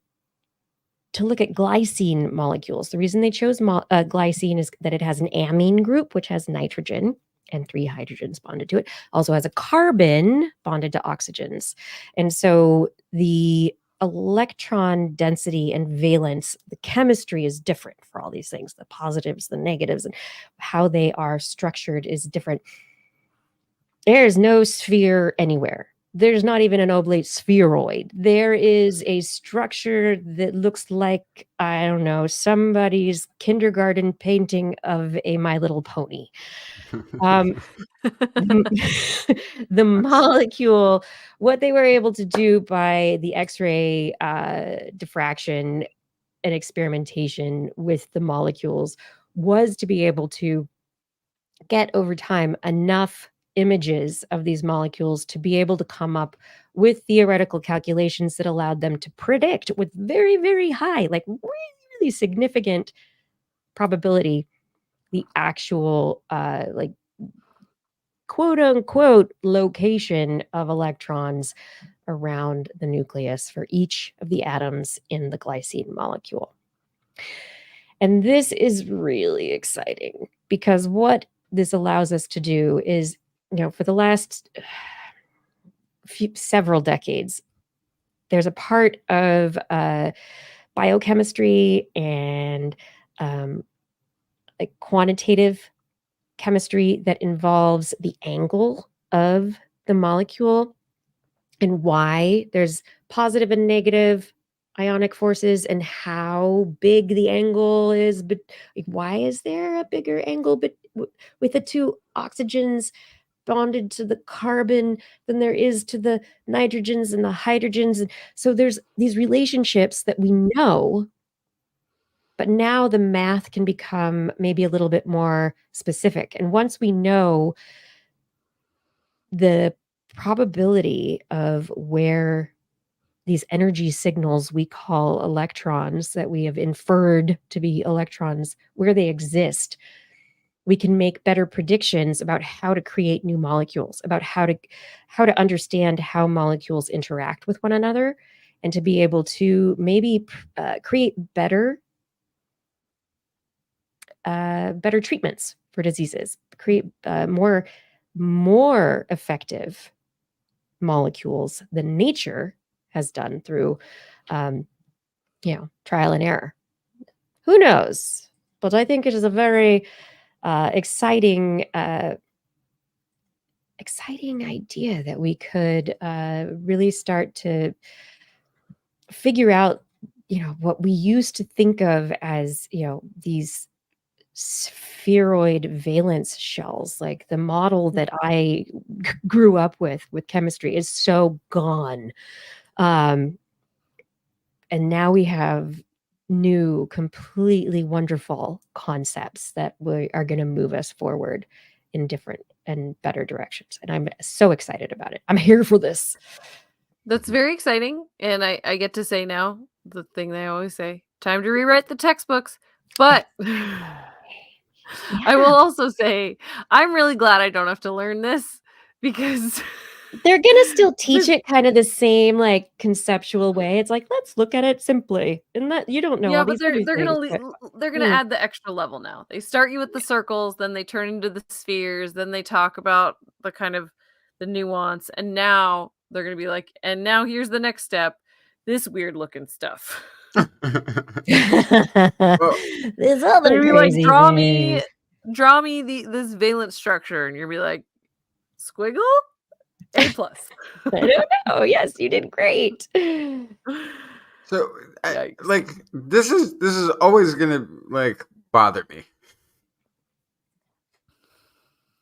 look at glycine molecules. The reason they chose glycine is that it has an amine group, which has nitrogen and 3 hydrogens bonded to it. Also has a carbon bonded to oxygens. And so the electron density and valence, the chemistry is different for all these things. The positives, the negatives, and how they are structured is different. There's no sphere anywhere. There's not even an oblate spheroid. There is a structure that looks like, I don't know, somebody's kindergarten painting of a My Little Pony. The molecule, what they were able to do by the X-ray diffraction and experimentation with the molecules was to be able to get over time enough images of these molecules to be able to come up with theoretical calculations that allowed them to predict with very, very high, like really significant probability, the actual like quote unquote location of electrons around the nucleus for each of the atoms in the glycine molecule. And this is really exciting because what this allows us to do is, for the last several decades, there's a part of biochemistry and like quantitative chemistry that involves the angle of the molecule and why there's positive and negative ionic forces and how big the angle is. But like, why is there a bigger angle with the two oxygens bonded to the carbon than there is to the nitrogens and the hydrogens? And so there's these relationships that we know, but now the math can become maybe a little bit more specific. And once we know the probability of where these energy signals we call electrons that we have inferred to be electrons, where they exist, we can make better predictions about how to create new molecules, about how to understand how molecules interact with one another, and to be able to maybe create better treatments for diseases, create more effective molecules than nature has done through trial and error. Who knows? But I think it is a very exciting idea that we could really start to figure out, what we used to think of as, these spheroid valence shells. Like the model that I grew up with chemistry is so gone. And now we have new, completely wonderful concepts that are going to move us forward in different and better directions. And I'm so excited about it. I'm here for this. That's very exciting. And I get to say now the thing they always say, time to rewrite the textbooks. But I will also say, I'm really glad I don't have to learn this because they're gonna still teach it kind of the same like conceptual way. It's like, let's look at it simply, and that you don't know. Yeah, all but these they're gonna add the extra level now. They start you with the circles, then they turn into the spheres, then they talk about the kind of the nuance, and now they're gonna be like, and now here's the next step, this weird looking stuff. Well, There's other They're gonna be crazy like, draw things. me this valence structure, and you're gonna be like, squiggle, A+. I don't know. Yes, you did great. So, this is always gonna bother me.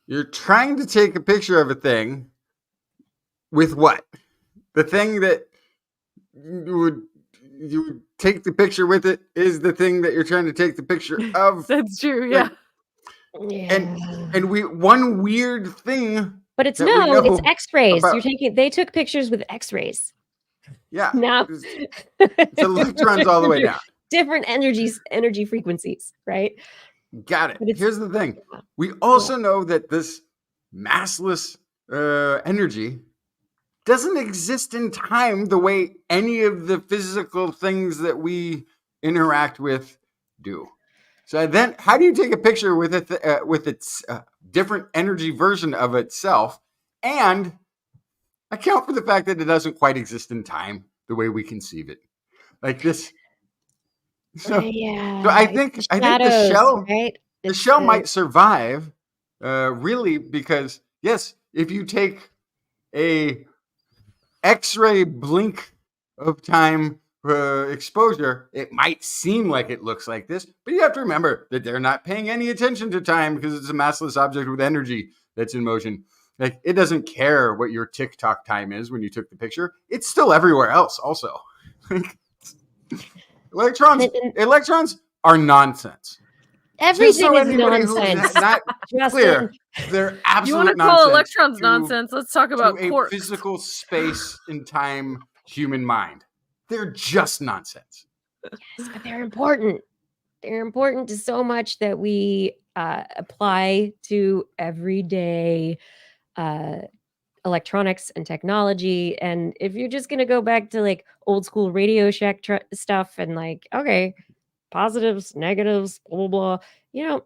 You're trying to take a picture of a thing with what? The thing that you would take the picture with it is the thing that you're trying to take the picture of. That's true, yeah. And one weird thing. But it's X-rays. They took pictures with X-rays. Yeah. Now it's electrons all the way down. Different energy frequencies, right? Got it. Here's the thing. We also know that this massless energy doesn't exist in time the way any of the physical things that we interact with do. So then, how do you take a picture with its different energy version of itself and account for the fact that it doesn't quite exist in time the way we conceive it? Like this. So I think the shell might survive, really, because yes, if you take a X-ray blink of time exposure, it might seem like it looks like this, but you have to remember that they're not paying any attention to time because it's a massless object with energy that's in motion. Like, it doesn't care what your TikTok time is when you took the picture. It's still everywhere else also. Electrons are nonsense. Everything is nonsense. Not clear. They're absolute nonsense. You want to call electrons nonsense? Let's talk about quarks. A physical space and time human mind. They're just nonsense. Yes, but they're important. They're important to so much that we apply to everyday electronics and technology. And if you're just going to go back to like old school Radio Shack stuff and like, okay, positives, negatives, blah, blah, blah, you know,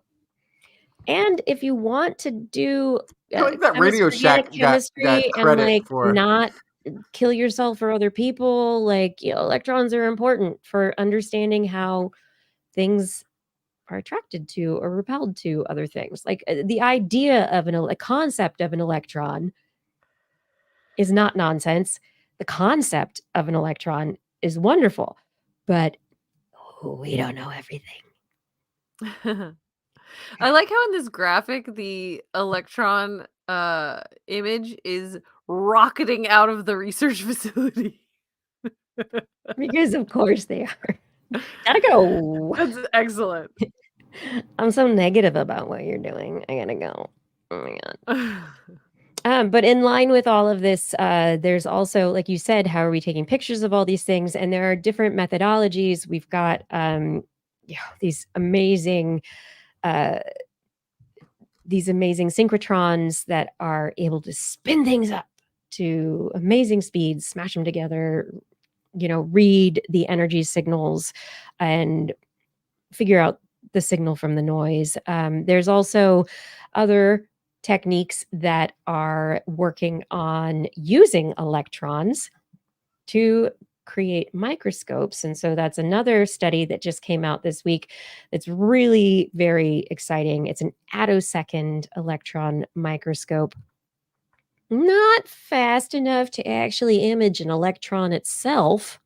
and if you want to do I feel like that Radio organic Shack got chemistry and credit like for. not kill yourself or other people, like, you know, electrons are important for understanding how things are attracted to or repelled to other things. Like the idea of a concept of an electron is not nonsense. The concept of an electron is wonderful, but we don't know everything. I like how in this graphic the electron image is rocketing out of the research facility. Because of course they are. Gotta go. That's excellent. I'm so negative about what you're doing. I gotta go. Oh my god. But in line with all of this, there's also, like you said, how are we taking pictures of all these things? And there are different methodologies. We've got these amazing synchrotrons that are able to spin things up to amazing speeds, smash them together, you know, read the energy signals and figure out the signal from the noise. There's also other techniques that are working on using electrons to create microscopes. And so that's another study that just came out this week that's really very exciting. It's an attosecond electron microscope. Not fast enough to actually image an electron itself.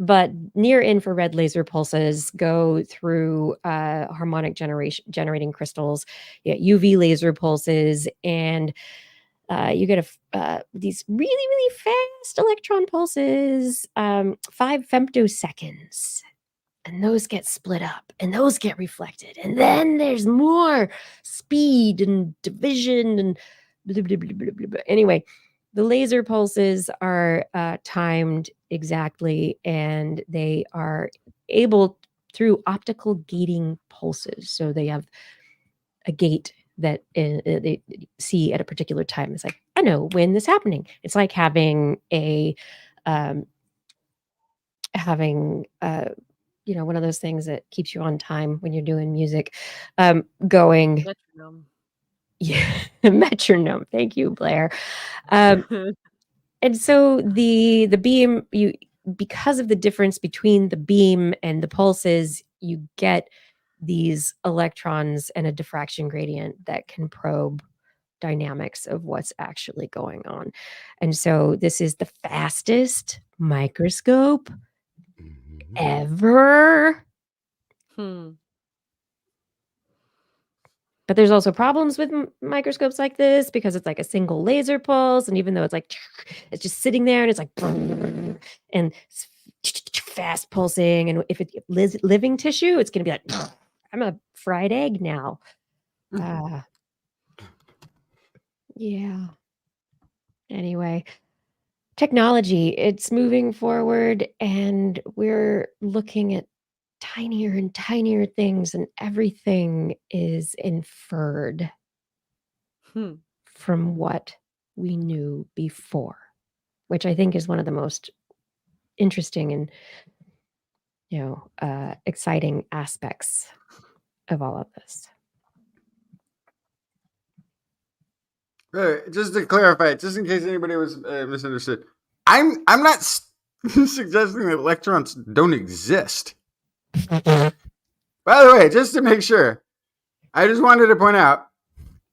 But near infrared laser pulses go through harmonic generating crystals, UV laser pulses, and you get these really, really fast electron pulses, 5 femtoseconds. And those get split up and those get reflected. And then there's more speed and division and blah, blah, blah, blah, blah, blah. Anyway, the laser pulses are timed exactly, and they are able through optical gating pulses. So they have a gate that they see at a particular time. It's like, I know when this is happening. It's like having you know, one of those things that keeps you on time when you're doing music, going. Metronome. Yeah, metronome. Thank you, Blair. And so the beam, because of the difference between the beam and the pulses, you get these electrons and a diffraction gradient that can probe dynamics of what's actually going on. And so this is the fastest microscope ever. But there's also problems with microscopes like this because it's like a single laser pulse. And even though it's like, it's just sitting there and it's like, and fast pulsing. And if it's living tissue, it's going to be like, I'm a fried egg now. Yeah. Anyway, technology, it's moving forward and we're looking at tinier and tinier things, and everything is inferred from what we knew before, which I think is one of the most interesting and, you know, exciting aspects of all of this. Just to clarify, just in case anybody was misunderstood, I'm not suggesting that electrons don't exist. By the way, just to make sure, I just wanted to point out,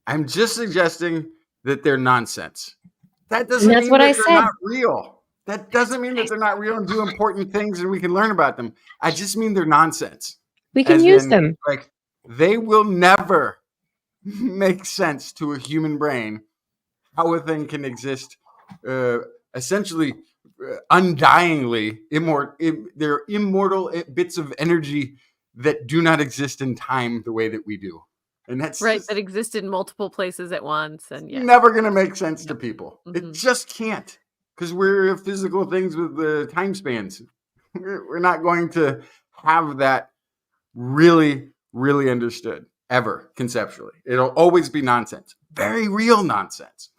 I'm just suggesting that they're nonsense. That doesn't mean that they're not real. That doesn't mean that they're not real and do important things and we can learn about them. I just mean they're nonsense. We can use them. Like, they will never make sense to a human brain how a thing can exist essentially undyingly. They're immortal bits of energy that do not exist in time the way that we do. And that's right, that exist in multiple places at once. And never going to make sense to people. It just can't, because we're physical things with time spans. We're not going to have that really, really understood. ever conceptually. It'll always be nonsense. Very real nonsense.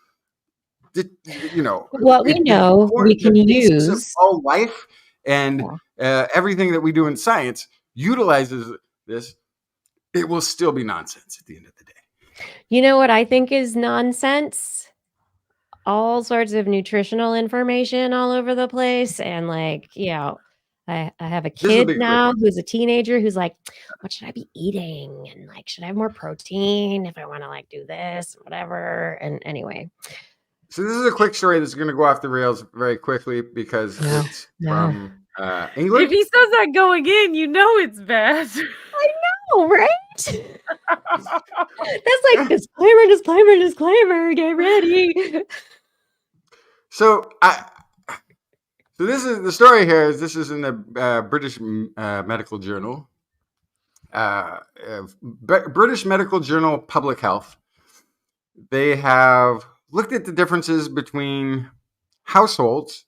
What we know we can the basis of use. all life and everything that we do in science utilizes this. It will still be nonsense at the end of the day. You know what I think is nonsense? All sorts of nutritional information all over the place. And like, I have a This will kid be a quick now one. who's a teenager who's like, what should I be eating? And like, should I have more protein if I want to like do this, whatever? And anyway. So this is a quick story that's going to go off the rails very quickly because it's from England. If he says that going in, you know it's bad. I know, right? That's like disclaimer, get ready. So this is the story here. This is in the British Medical Journal, British Medical Journal Public Health. They have looked at the differences between households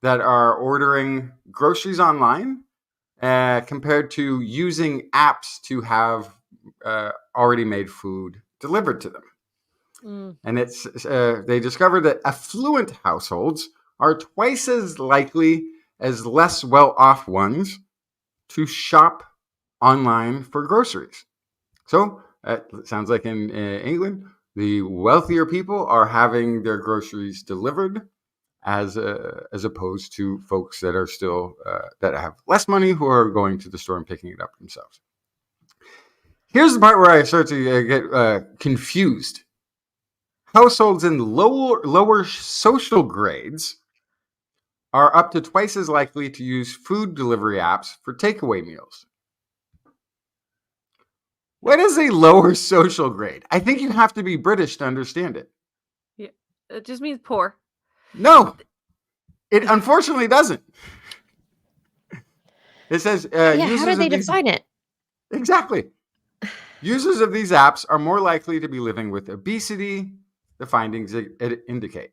that are ordering groceries online compared to using apps to have already made food delivered to them. And they discovered that affluent households are twice as likely as less well-off ones to shop online for groceries. So it sounds like in England, the wealthier people are having their groceries delivered as opposed to folks that are still that have less money who are going to the store and picking it up themselves. Here's the part where I start to get confused. Households in lower social grades are up to twice as likely to use food delivery apps for takeaway meals. What is a lower social grade? I think you have to be British to understand it. Yeah, it just means poor. No, it unfortunately doesn't. It says How did they define it? Exactly. Users of these apps are more likely to be living with obesity, the findings indicate.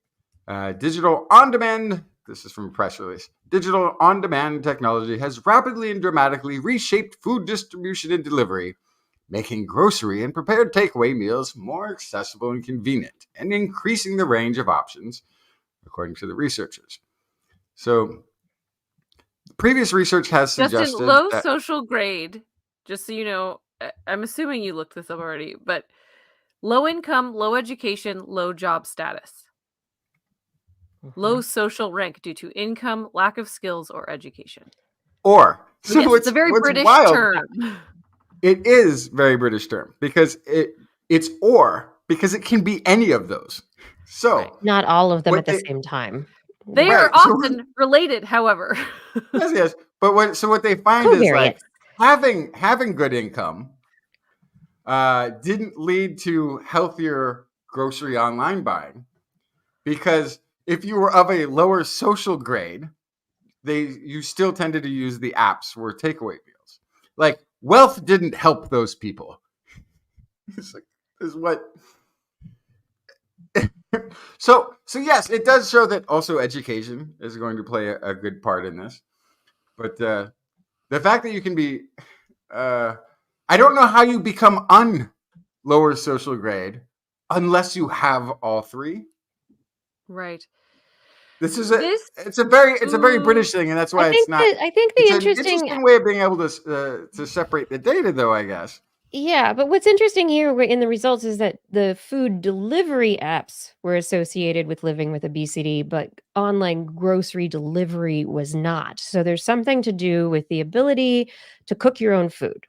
Digital on-demand, this is from a press release, digital on-demand technology has rapidly and dramatically reshaped food distribution and delivery, making grocery and prepared takeaway meals more accessible and convenient, and increasing the range of options, according to the researchers. So, previous research has suggested Justin, low social grade, just so you know, I'm assuming you looked this up already, but low income, low education, low job status. Low social rank due to income, lack of skills, or education. Or, so yes, it's a very British term. It is very British term because it's or because it can be any of those. So not all of them at the same time. They are often related, however. Yes. But what they find is like having good income didn't lead to healthier grocery online buying, because if you were of a lower social grade, you still tended to use the apps for takeaway meals. Like, wealth didn't help those people. So yes, it does show that also education is going to play a good part in this. But the fact that you can be, I don't know how you become lower social grade unless you have all three. Right. It's a very British thing, and that's why it's not. I think the interesting way of being able to separate the data, though, I guess. Yeah, but what's interesting here in the results is that the food delivery apps were associated with living with obesity, but online grocery delivery was not. So there's something to do with the ability to cook your own food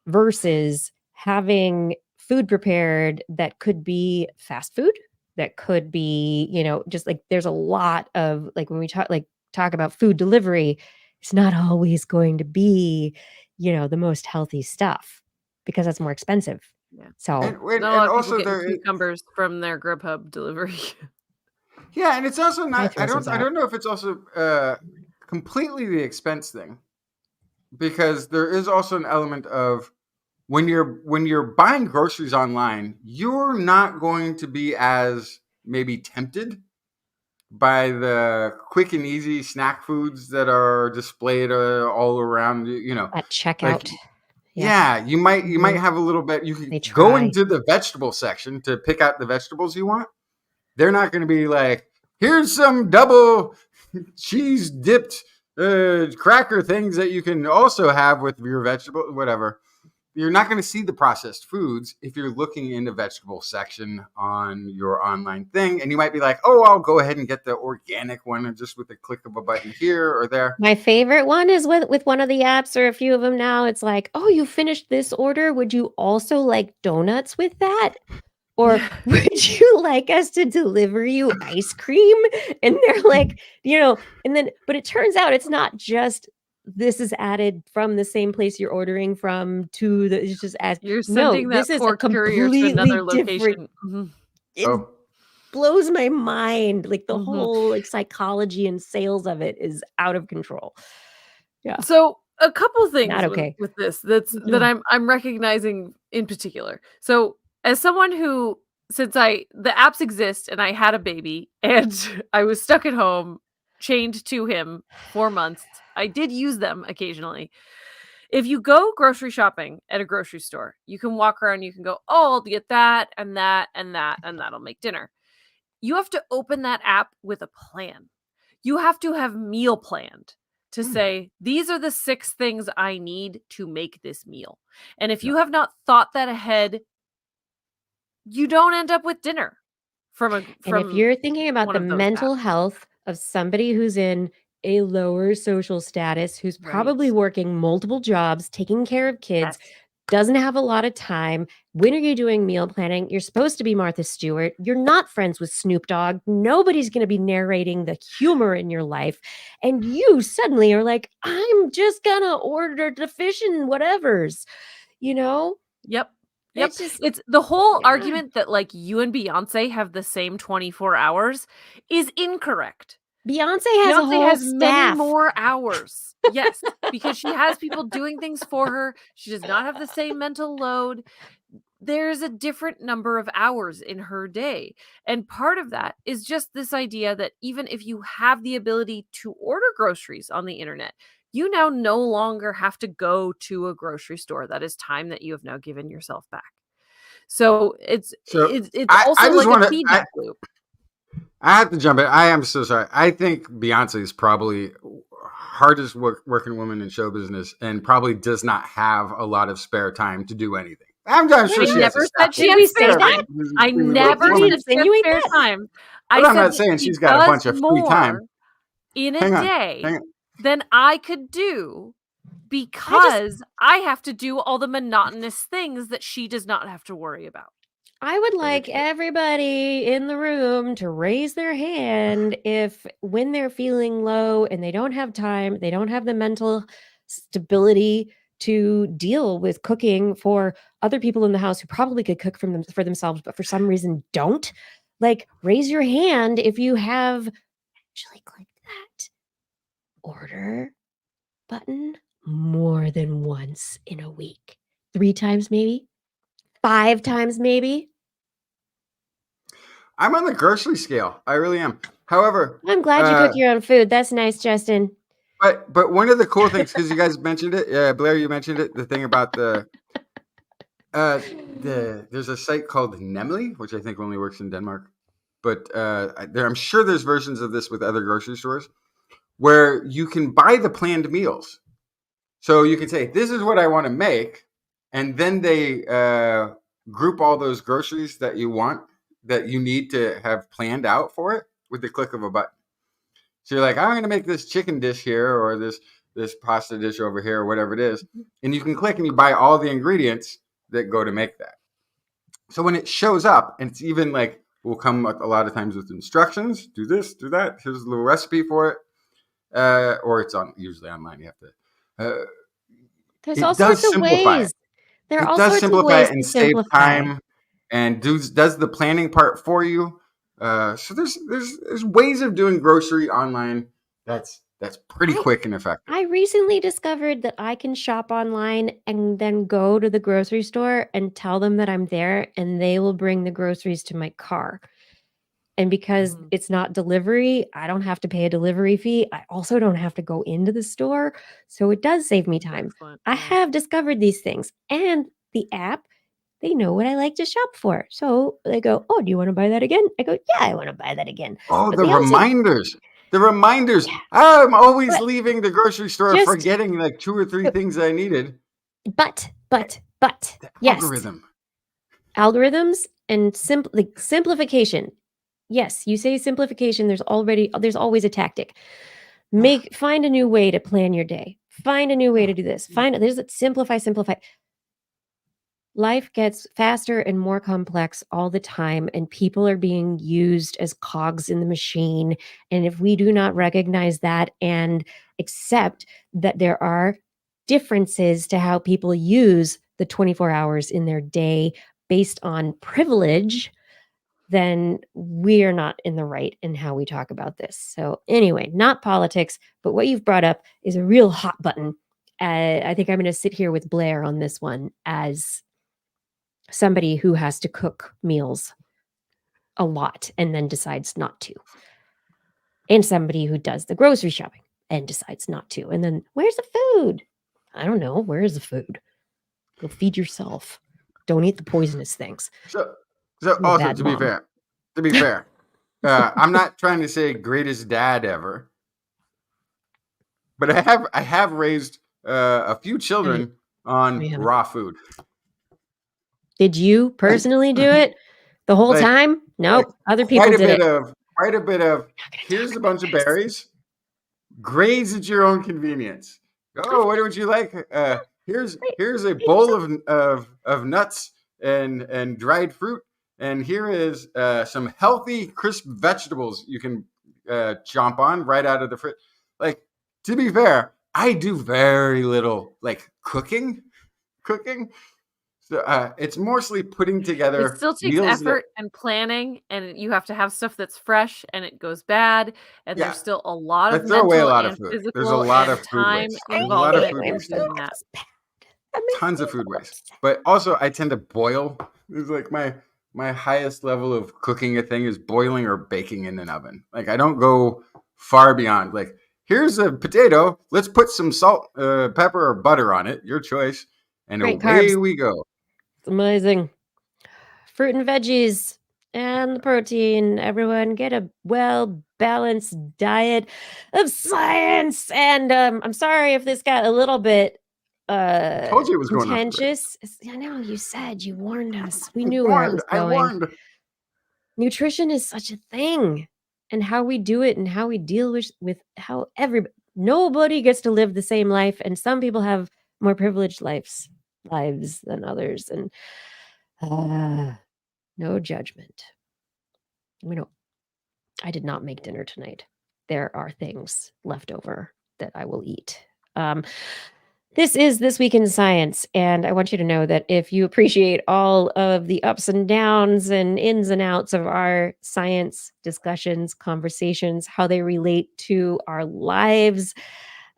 versus having food prepared that could be fast food, that could be, just like there's a lot of, like when we talk about food delivery, it's not always going to be, the most healthy stuff, because that's more expensive. Yeah. So and also there cucumbers from their Grubhub delivery. Yeah, and it's also not. I don't know if it's also completely the expense thing, because there is also an element of when you're buying groceries online, you're not going to be as maybe tempted by the quick and easy snack foods that are displayed all around. At checkout. Yeah, you might Mhm. have a little bit. You They could go try. into the vegetable section to pick out the vegetables you want. They're not going to be like, here's some double cheese dipped cracker things that you can also have with your vegetable, whatever. You're not going to see the processed foods if you're looking in the vegetable section on your online thing. And you might be like, oh, I'll go ahead and get the organic one just with a click of a button here or there. My favorite one is with one of the apps or a few of them now. It's like, oh, you finished this order. Would you also like donuts with that? Or would you like us to deliver you ice cream? And they're like, and then, but it turns out it's not just this is added from the same place you're ordering from to the, it's just as, You're no, sending this that is a poor courier to completely another different, location. Mhm. it Oh, blows my mind. Like the Mhm. whole like psychology and sales of it is out of control. Yeah. So a couple things Not okay. with this that No. I'm recognizing in particular. So as someone who, since the apps exist and I had a baby and I was stuck at home chained to him 4 months, I did use them occasionally. If you go grocery shopping at a grocery store, you can walk around, you can go, oh, I'll get that and that and that, and that'll make dinner. You have to open that app with a plan. You have to have meal planned to say, these are the 6 things I need to make this meal. And if you have not thought that ahead, you don't end up with dinner And if you're thinking about one the of those mental apps. health of somebody who's in a lower social status, who's probably Right. working multiple jobs, taking care of kids, Yes. doesn't have a lot of time. When are you doing meal planning? You're supposed to be Martha Stewart. You're not friends with Snoop Dogg. Nobody's going to be narrating the humor in your life. And you suddenly are like, I'm just going to order the fish and whatever's, you know? Yep. Yep. It's just, It's the whole yeah. argument that like you and Beyonce have the same 24 hours is incorrect. Beyonce has a Beyonce whole has many staff. more hours. Yes, because she has people doing things for her. She does not have the same mental load. There's a different number of hours in her day. And part of that is just this idea that even if you have the ability to order groceries on the internet, you now no longer have to go to a grocery store. That is time that you have now given yourself back. So it's so it's I also just like want a to. feedback loop. I have to jump in. I am so sorry. I think Beyonce is probably hardest working woman in show business and probably does not have a lot of spare time to do anything. I'm sure I she has a never staff. said she Did had we spare say that? time. I never Did we said she had insinuate spare that? time. I But I'm said not that saying she she's got a does bunch of free time. more in a Hang on. day than I could do I just because I have to do all the monotonous things that she does not have to worry about. I would Very like true. everybody in the room to raise their hand if when they're feeling low and they don't have time, they don't have the mental stability to deal with cooking for other people in the house who probably could cook for themselves, but for some reason don't. Like, raise your hand if you have actually clicked that order button more than once in a week. 3 times maybe? 5 times maybe? I'm on the grocery scale. I really am. However, I'm glad you cook your own food. That's nice, Justin. but one of the cool things, because you guys mentioned it, Blair, you mentioned it, the thing about there's a site called Nemly, which I think only works in Denmark, but I'm sure there's versions of this with other grocery stores where you can buy the planned meals. So you can say, this is what I want to make, and then they group all those groceries that you want, that you need to have planned out for it with the click of a button. So you're like, I'm going to make this chicken dish here, or this pasta dish over here, or whatever it is. And you can click and you buy all the ingredients that go to make that. So when it shows up, and it's even like, will come a lot of times with instructions, do this, do that. Here's a little recipe for it. Or it's usually online. You have to. There's It all does sorts of simplify ways. it. There are It all does sorts of simplify ways it and to save simplify. time, and does the planning part for you. So there's ways of doing grocery online that's pretty quick and effective. I recently discovered that I can shop online and then go to the grocery store and tell them that I'm there, and they will bring the groceries to my car. And because Mhm. it's not delivery, I don't have to pay a delivery fee. I also don't have to go into the store. So it does save me time. Excellent. I Yeah. have discovered these things. And the app, they know what I like to shop for. So they go, "Oh, do you want to buy that again?" I go, "Yeah, I want to buy that again." Oh, But the they also, reminders. The reminders. yeah, I'm always but leaving the grocery store just, forgetting like 2 or 3 but, things I needed. but, The yes, algorithm. algorithms and simplification. Yes, you say simplification. There's always a tactic. Find a new way to plan your day. Find a new way to do this. Simplify. Life gets faster and more complex all the time, and people are being used as cogs in the machine. And if we do not recognize that and accept that there are differences to how people use the 24 hours in their day based on privilege, then we are not in the right in how we talk about this. So, anyway, not politics, but what you've brought up is a real hot button. I think I'm going to sit here with Blair on this one as somebody who has to cook meals a lot and then decides not to, and somebody who does the grocery shopping and decides not to. And then, where's the food? I don't know. Where is the food? Go feed yourself. Don't eat the poisonous things. So I'm a also bad to be mom. fair, I'm not trying to say greatest dad ever, but I have raised a few children on We haven't. raw food. Did you personally do it the whole Like- time? Nope. like Other people did it. Quite a bit of here's a bunch of berries, grades at your own convenience. Oh, what would you like? Here's a bowl of nuts and dried fruit, and here is some healthy crisp vegetables you can chomp on right out of the fridge. Like, to be fair, I do very little like cooking. So it's mostly putting together It still takes meals that- effort and planning, and you have to have stuff that's fresh, and it goes bad, and Yeah. there's still a lot I of throw away a mental lot and of food. physical There's a lot and of food time waste. There's a lot of involvement food in waste. doing that. Tons of food waste. But also, I tend to boil. It's like my highest level of cooking a thing is boiling or baking in an oven. Like, I don't go far beyond. Like, here's a potato. Let's put some salt, pepper, or butter on it. Your choice. And Great away carbs. we go. It's amazing. Fruit and veggies and the protein. Everyone get a well-balanced diet of science. And I'm sorry if this got a little bit Told you it was going off the contentious. I know you said, you warned us. We knew where it was I going. warned. Nutrition is such a thing, and how we do it and how we deal with how nobody gets to live the same life, and some people have more privileged lives than others, and no judgment. I did not make dinner tonight. There are things left over that I will eat. This is This Week in Science, and I want you to know that if you appreciate all of the ups and downs and ins and outs of our science discussions, conversations, how they relate to our lives,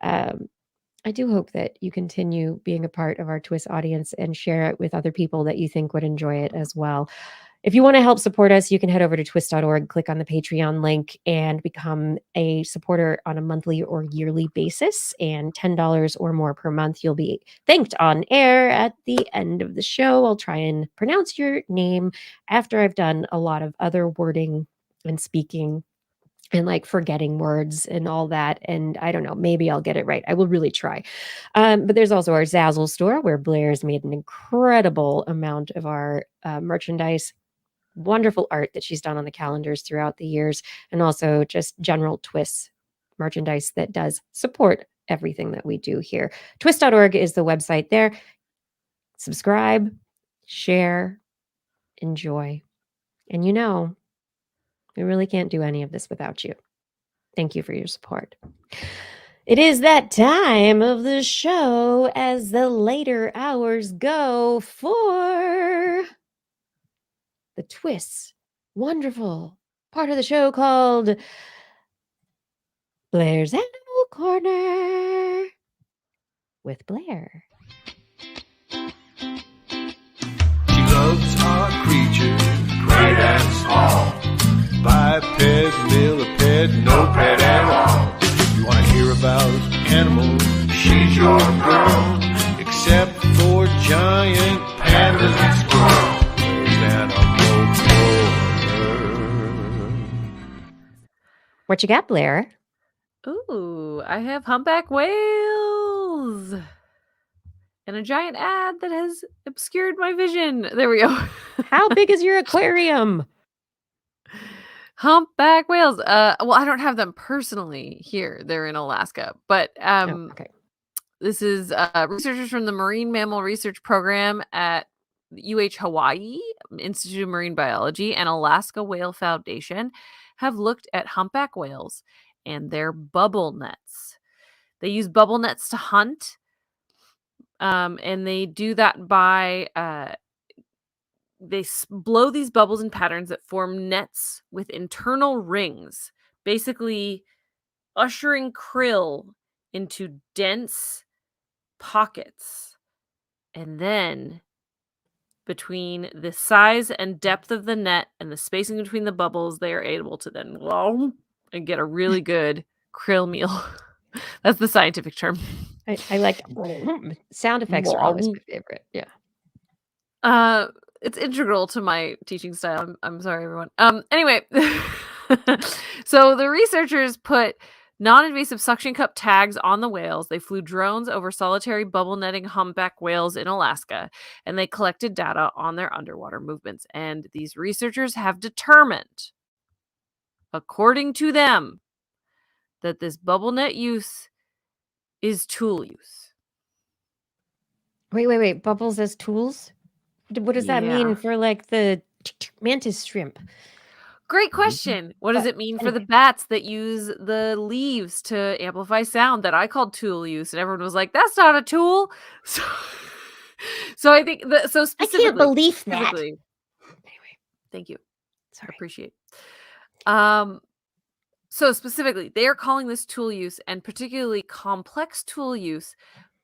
I do hope that you continue being a part of our TWIS audience and share it with other people that you think would enjoy it as well. If you want to help support us, you can head over to twis.org, click on the Patreon link, and become a supporter on a monthly or yearly basis. And $10 or more per month, you'll be thanked on air at the end of the show. I'll try and pronounce your name after I've done a lot of other wording and speaking and like forgetting words and all that. And I don't know, maybe I'll get it right. I will really try. But there's also our Zazzle store where Blair's made an incredible amount of our merchandise. Wonderful art that she's done on the calendars throughout the years, and also just general TWIS merchandise that does support everything that we do here. TWIS.org is the website there. Subscribe, share, enjoy. And we really can't do any of this without you. Thank you for your support. It is that time of the show as the later hours go for the TWIS wonderful part of the show called Blair's Animal Corner with Blair. She loves our creatures, great and small. By said no pet at all. If you want to hear about animals, she's your girl. Except for giant pandas and squirrels, there's animal corner. What you got, Blair? Ooh, I have humpback whales and a giant ad that has obscured my vision. There we go. How big is your aquarium? Humpback whales. Well, I don't have them personally here. They're in Alaska, but Oh, okay. this is researchers from the Marine Mammal Research Program at UH Hawaii Institute of Marine Biology and Alaska Whale Foundation have looked at humpback whales and their bubble nets. They use bubble nets to hunt, and they do that by they blow these bubbles in patterns that form nets with internal rings, basically ushering krill into dense pockets. And then between the size and depth of the net and the spacing between the bubbles, they are able to then and get a really good krill meal. That's the scientific term. I like sound effects are always my favorite. Yeah. It's integral to my teaching style. I'm sorry, everyone. Anyway, so the researchers put non-invasive suction cup tags on the whales. They flew drones over solitary bubble netting humpback whales in Alaska, and they collected data on their underwater movements. And these researchers have determined, according to them, that this bubble net use is tool use. Wait. Bubbles as tools? What does that mean Yeah. for like the mantis shrimp? Great question. What does it mean for the anyway. bats that use the leaves to amplify sound that I called tool use? And everyone was like, that's not a tool. So I think so specifically. I can't believe that. Anyway, thank you. Sorry. Appreciate. So specifically, they are calling this tool use and particularly complex tool use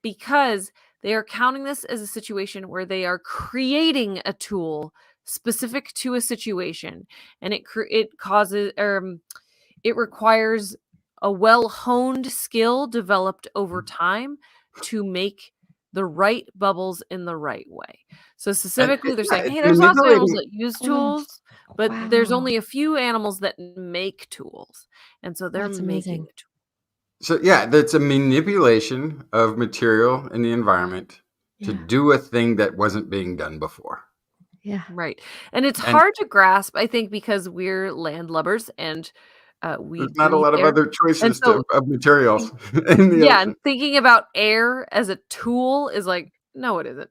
because they are counting this as a situation where they are creating a tool specific to a situation, and it causes it requires a well-honed skill developed over time to make the right bubbles in the right way. So specifically, they're saying, hey, there's lots of animals that use tools, but there's only a few animals that make tools, and so they're making a tool. So yeah, that's a manipulation of material in the environment to do a thing that wasn't being done before. Yeah. Right. And it's hard to grasp, I think, because we're landlubbers and we there's not a lot of other choices of materials in the ocean. And thinking about air as a tool is like, no, it isn't.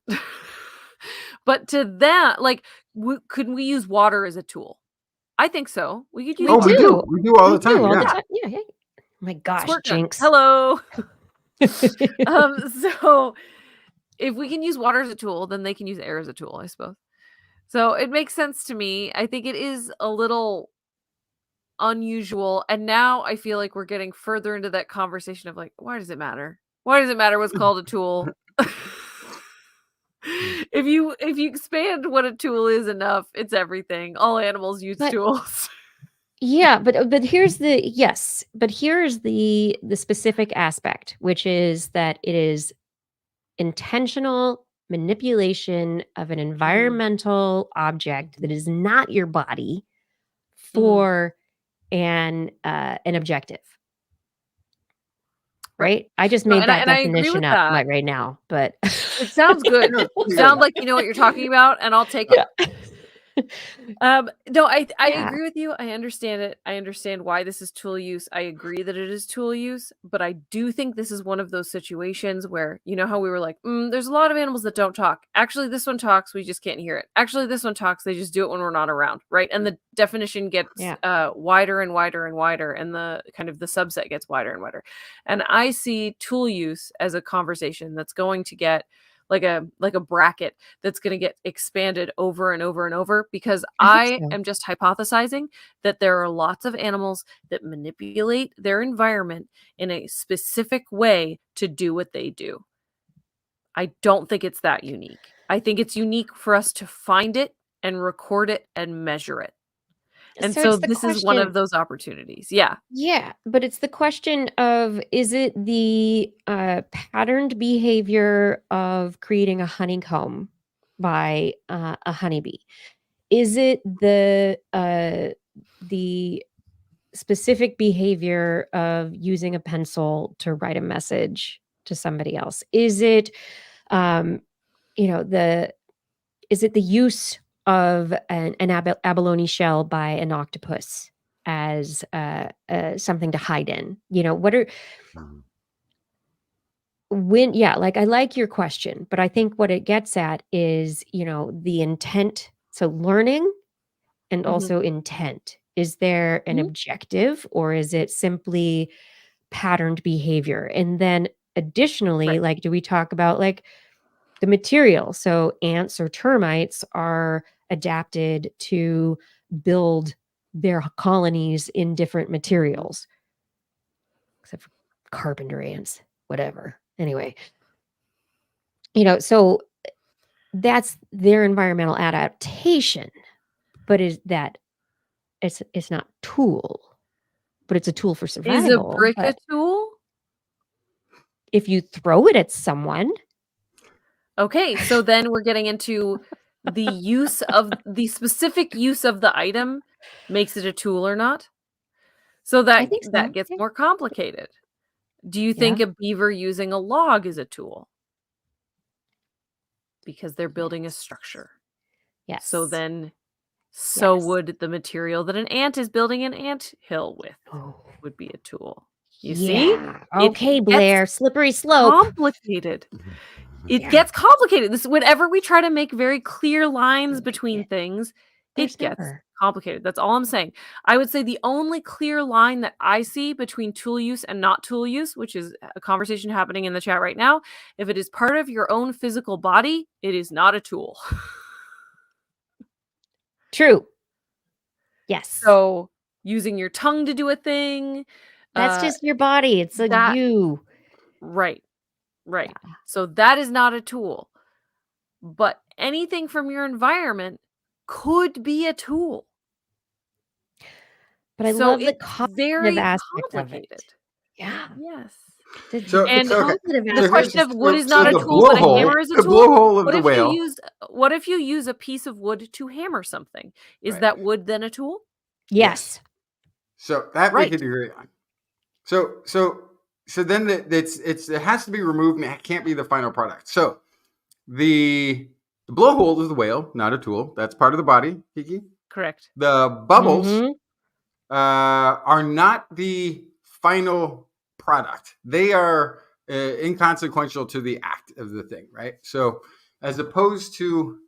But to that, like, could we use water as a tool? I think so. We could use water. We do all the time. Yeah. My gosh, Jinx. Hello. So if we can use water as a tool, then they can use air as a tool, I suppose. So it makes sense to me. I think it is a little unusual. And now I feel like we're getting further into that conversation of like, why does it matter? Why does it matter what's called a tool? If you expand what a tool is enough, it's everything. All animals use tools. Yeah, but here's the specific aspect, which is that it is intentional manipulation of an environmental object that is not your body for an objective. Right? I just made that definition up right now, but it sounds good. Sounds like you know what you're talking about, and I'll take it. No, I agree with you. I understand it. I understand why this is tool use. I agree that it is tool use, but I do think this is one of those situations where, you know how we were like, there's a lot of animals that don't talk. Actually, this one talks, we just can't hear it. Actually, this one talks, they just do it when we're not around, right? And the definition gets wider and wider and wider, and the kind of the subset gets wider and wider. And I see tool use as a conversation that's going to get like a bracket that's going to get expanded over and over and over, because I am just hypothesizing that there are lots of animals that manipulate their environment in a specific way to do what they do. I don't think it's that unique. I think it's unique for us to find it and record it and measure it. And So so it's the this is one question. of those opportunities. Yeah. Yeah, but it's the question of, is it the patterned behavior of creating a honeycomb by a honeybee? Is it the specific behavior of using a pencil to write a message to somebody else? Is it the use of an abalone shell by an octopus as something to hide in? What are Mhm. like, I like your question, but I think what it gets at is, the intent. So learning and Mhm. also intent. Is there an Mhm. objective, or is it simply patterned behavior? And then additionally, Right. like, do we talk about like the material? So ants or termites are adapted to build their colonies in different materials, except for carpenter ants, whatever. Anyway, so that's their environmental adaptation, but is that it's not tool, but it's a tool for Is a survival. brick a But tool? if you throw it at someone, Okay, so then we're getting into the specific use of the item makes it a tool or not. So I that think that so. gets Yeah. more complicated. Do you think Yeah. a beaver using a log is a tool? Because they're building a structure. Yes. So then so Yes. would the material that an ant is building an ant hill with Oh, would be a tool. You see? yeah. It Okay, gets Blair. Slippery slope. complicated. It Yeah. gets complicated. Whenever we try to make very clear lines between things, There's it gets never. complicated. That's all I'm saying. I would say the only clear line that I see between tool use and not tool use, which is a conversation happening in the chat right now, if it is part of your own physical body, it is not a tool. True. Yes. So using your tongue to do a thing, That's just your body. It's like that you. right. Right. Yeah. So that is not a tool. But anything from your environment could be a tool. But I So love the it's cognitive very aspect of it. complicated. Yeah. Yes. The And cognitive The So here's aspect question is of wood is so not a the tool, but a blowhole, hammer is a the tool. blowhole of What the if you whale. use a piece of wood to hammer something? Is Right. that wood then a tool? yes. So that we Right. could agree on. So then it has to be removed and it can't be the final product. So the blowhole is the whale, not a tool. That's part of the body, Kiki. Correct. The bubbles Mhm. are not the final product. They are inconsequential to the act of the thing, right? So as opposed to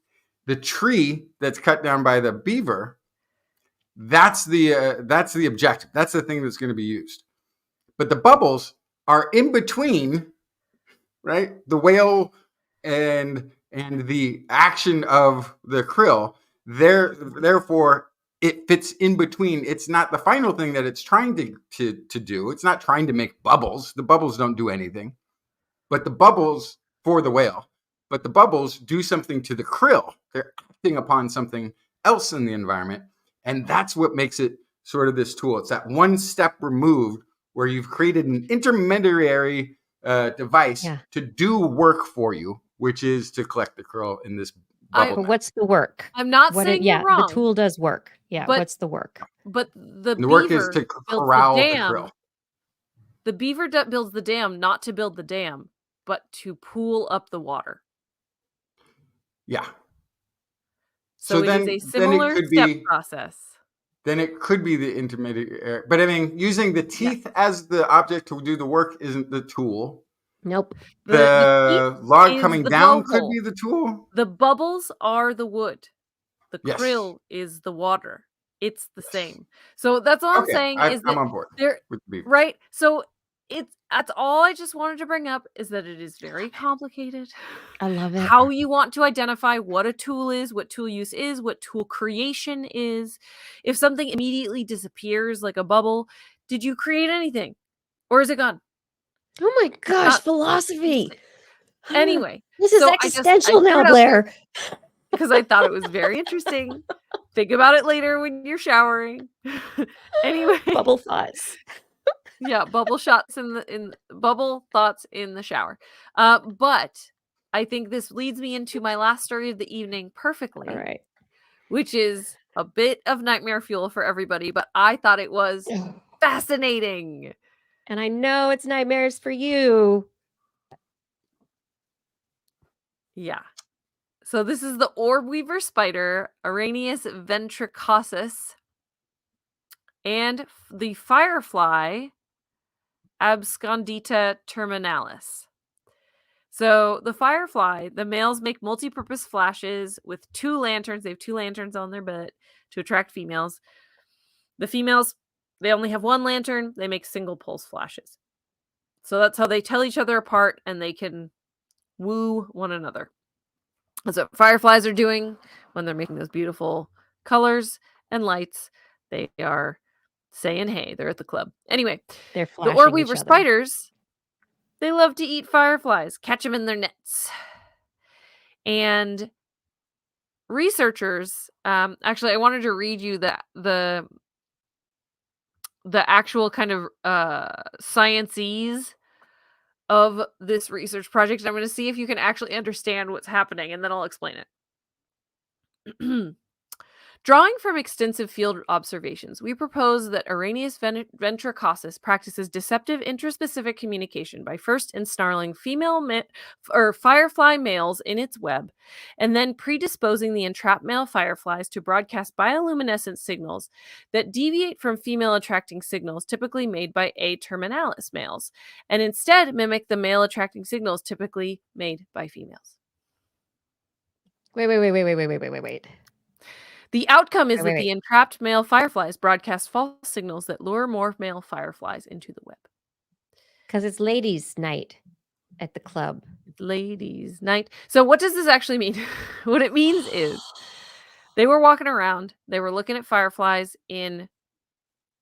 the tree that's cut down by the beaver, that's the objective. That's the thing that's going to be used. But the bubbles are in between, right? The whale and the action of the krill. Therefore, it fits in between. It's not the final thing that it's trying to do. It's not trying to make bubbles. The bubbles don't do anything. But the bubbles for the whale, but the bubbles do something to the krill. They're acting upon something else in the environment. And that's what makes it sort of this tool. It's that one step removed where you've created an intermediary device to do work for you, which is to collect the krill in this bubble. But what's the work? I'm not saying you're wrong. The tool does work. Yeah. But- What's the work? But the work is beaver to builds corral the the dam. krill. The beaver builds the dam not to build the dam, but to pool up the water. Yeah. So then it is a similar could step be process. Then it could be the intermediate. But I mean, using the teeth as the object to do the work isn't the tool. Nope. The teeth log is coming the down could blowhole. be the tool. The bubbles are the wood. The Yes. krill is the water. It's the same. So that's all I'm saying is that I'm on board there, with the beaver. right? So that's all I just wanted to bring up is that it is very complicated. I love it. How you want to identify what a tool is, what tool use is, what tool creation is. If something immediately disappears like a bubble, did you create anything? Or is it gone? Oh my gosh, philosophy. Anyway. This is so existential I now, threw it out there Blair. because I thought it was very interesting. Think about it later when you're showering. Anyway, Bubble thoughts. yeah, bubble thoughts in the shower. But I think this leads me into my last story of the evening perfectly. All right. Which is a bit of nightmare fuel for everybody, but I thought it was fascinating. And I know it's nightmares for you. Yeah. So this is the orb weaver spider, Araneus ventricosus, and the firefly, Abscondita terminalis. So the firefly, the males make multi-purpose flashes with 2 lanterns. They have 2 lanterns on their butt to attract females. The females, they only have 1 lantern. They make single pulse flashes. So that's how they tell each other apart and they can woo one another. That's what fireflies are doing when they're making those beautiful colors and lights. They are saying, hey, they're at the club. Anyway, They're the flashing orb weaver each other. spiders, they love to eat fireflies, catch them in their nets. And researchers, actually, I wanted to read you the actual kind of sciences of this research project. And I'm going to see if you can actually understand what's happening, and then I'll explain it. Drawing from extensive field observations, we propose that Araneus ventricosus practices deceptive intraspecific communication by first ensnarling firefly males in its web, and then predisposing the entrapped male fireflies to broadcast bioluminescent signals that deviate from female attracting signals typically made by A. terminalis males, and instead mimic the male attracting signals typically made by females. Wait. The outcome is that Wait. the entrapped male fireflies broadcast false signals that lure more male fireflies into the web. Because it's ladies' night at the club. Ladies' night. So what does this actually mean? What it means is they were walking around. They were looking at fireflies in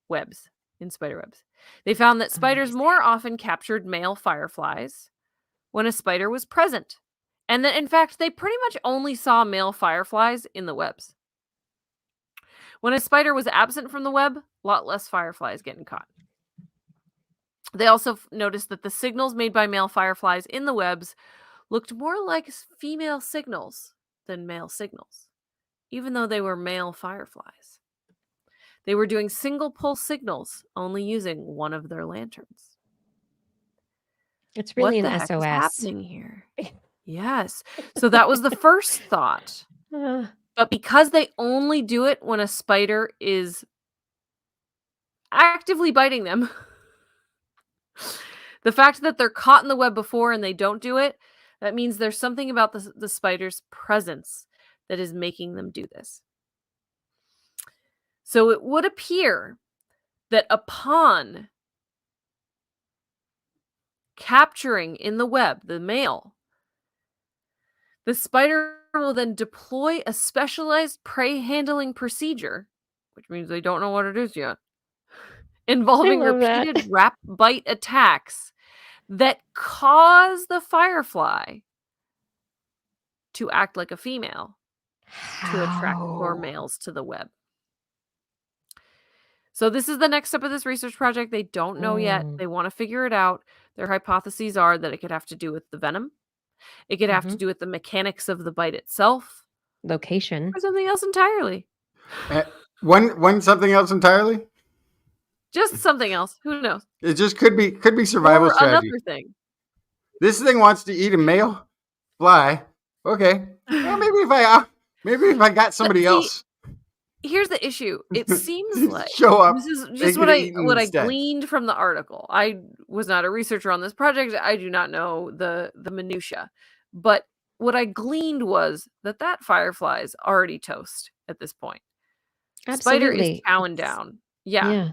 webs, in spider webs. They found that spiders more often captured male fireflies when a spider was present. And that, in fact, they pretty much only saw male fireflies in the webs. When a spider was absent from the web, a lot less fireflies getting caught. They also noticed that the signals made by male fireflies in the webs looked more like female signals than male signals, even though they were male fireflies. They were doing single pulse signals, only using one of their lanterns. It's really what the an heck SOS. is happening here? Yes. So that was the first thought. But because they only do it when a spider is actively biting them, the fact that they're caught in the web before and they don't do it, that means there's something about the spider's presence that is making them do this. So it would appear that upon capturing in the web the male, the spider will then deploy a specialized prey handling procedure, which means they don't know what it is yet, involving repeated wrap bite attacks that cause the firefly to act like a female to attract more males to the web. So this is the next step of this research project. They don't know yet. They want to figure it out. Their hypotheses are that it could have to do with the venom. It could have to do with the mechanics of the bite itself. Location. Or something else entirely. When something else entirely? Just something else. Who knows? It just could be survival or strategy. Another thing. This thing wants to eat a male fly. Okay. Well, maybe if I got somebody else. Here's the issue. It seems like show up. This is just what I gleaned from the article. I was not a researcher on this project. I do not know the minutia. But what I gleaned was that firefly is already toast at this point. Absolutely. Spider is chowing down. Yeah.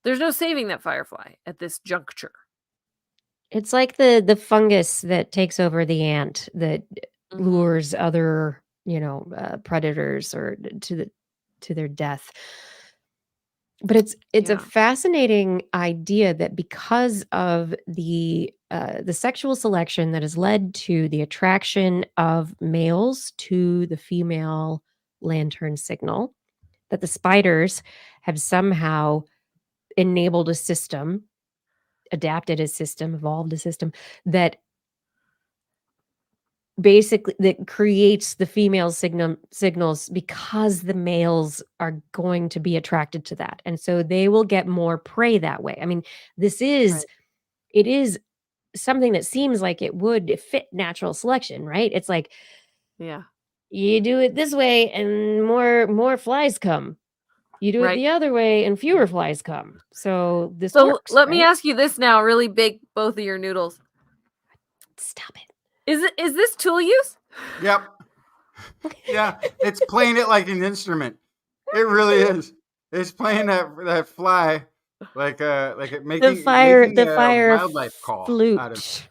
There's no saving that firefly at this juncture. It's like the fungus that takes over the ant that lures other, predators or to their death. But it's Yeah. a fascinating idea that because of the sexual selection that has led to the attraction of males to the female lantern signal, that the spiders have somehow enabled a system, adapted a system, evolved a system that basically that creates the female signals because the males are going to be attracted to that, and so they will get more prey that way. I mean, this is Right. it is something that seems like it would fit natural selection, right? It's like Yeah. you do it this way and more flies come. You do it Right. the other way and fewer flies come. So this So works, let me right? ask you this now, really big, both of your noodles. Stop it. Is this tool use? Yep. Yeah, it's playing it like an instrument. It really is. It's playing that fly like it making The a fire wildlife call out of flute.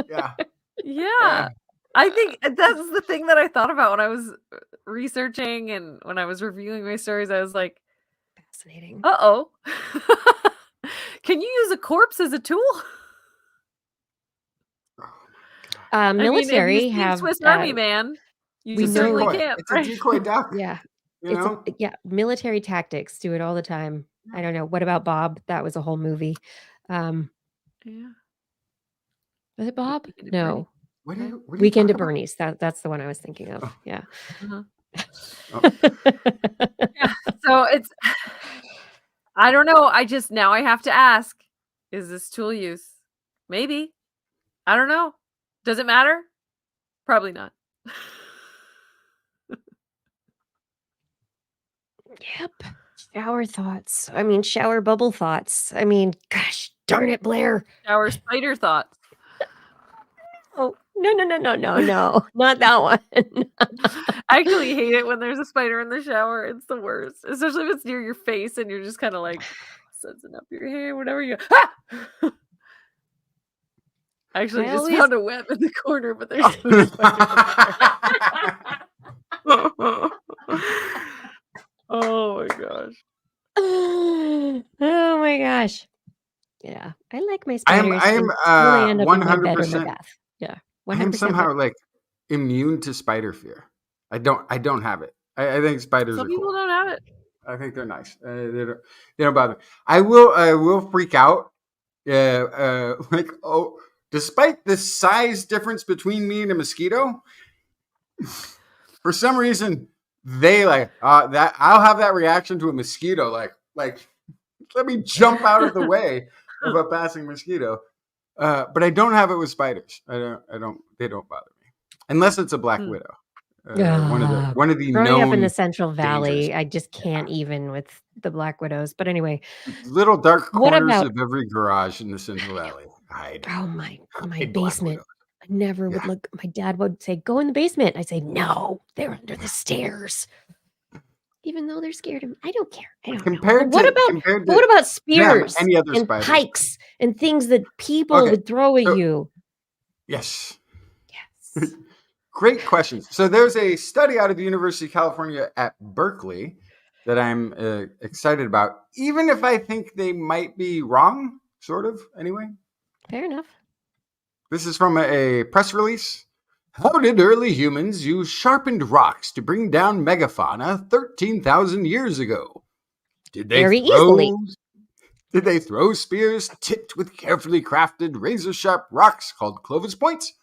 yeah. Yeah. I think that's the thing that I thought about when I was researching and when I was reviewing my stories. I was like, Fascinating. uh-oh. Can you use a corpse as a tool? I mean, Military if you've seen have Swiss Army Man, you we It's a know- certainly decoy. can, It's a right? decoy duck. yeah. You know? Military tactics do it all the time. I don't know. What about Bob? That was a whole movie. Yeah. Was it Bob? Weekend at No. What are you Weekend at talking about? Bernie's. That's the one I was thinking of. Oh. Yeah. Uh-huh. Oh. Yeah. So it's I don't know. Now I have to ask, is this tool use? Maybe. I don't know. Does it matter? Probably not. Yep. Shower thoughts. I mean, shower bubble thoughts. I mean, gosh darn it, Blair. Our spider thoughts. Oh, no. Not that one. I actually hate it when there's a spider in the shower. It's the worst. Especially if it's near your face and you're just kind of like sensing up your hair, whatever you ah! I actually I just always- found a web in the corner, but there's no spider. Oh my gosh. Oh my gosh. Yeah. I like my I spiders. am They only end up in my bed or my 100%. bath. Yeah. I am 100% somehow like immune to spider fear. I don't have it. I think spiders Some are people cool. don't have it. I think they're nice. They don't bother me. I will freak out. Despite the size difference between me and a mosquito, for some reason they that I'll have that reaction to a mosquito. Like let me jump out of the way of a passing mosquito. But I don't have it with spiders. They don't bother me unless it's a black widow. One of the growing known up in the Central Valley, dangers. I just can't even with the black widows. But anyway, little dark What corners about- of every garage in the Central Valley. Hide. oh my Hide black basement. widows. I never would Yeah. look. My dad would say, "Go in the basement." I say, "No, they're under the stairs." Even though they're scared of me, I don't care. I don't know. Compared But what about spears any other and spiders. pikes and things that people Okay, would throw at so- you? Yes. Yes. Great questions. So there's a study out of the University of California at Berkeley that I'm excited about, even if I think they might be wrong, sort of, anyway. Fair enough. This is from a press release. How did early humans use sharpened rocks to bring down megafauna 13,000 years ago? Did they Very easily. Did they throw spears tipped with carefully crafted razor-sharp rocks called Clovis points?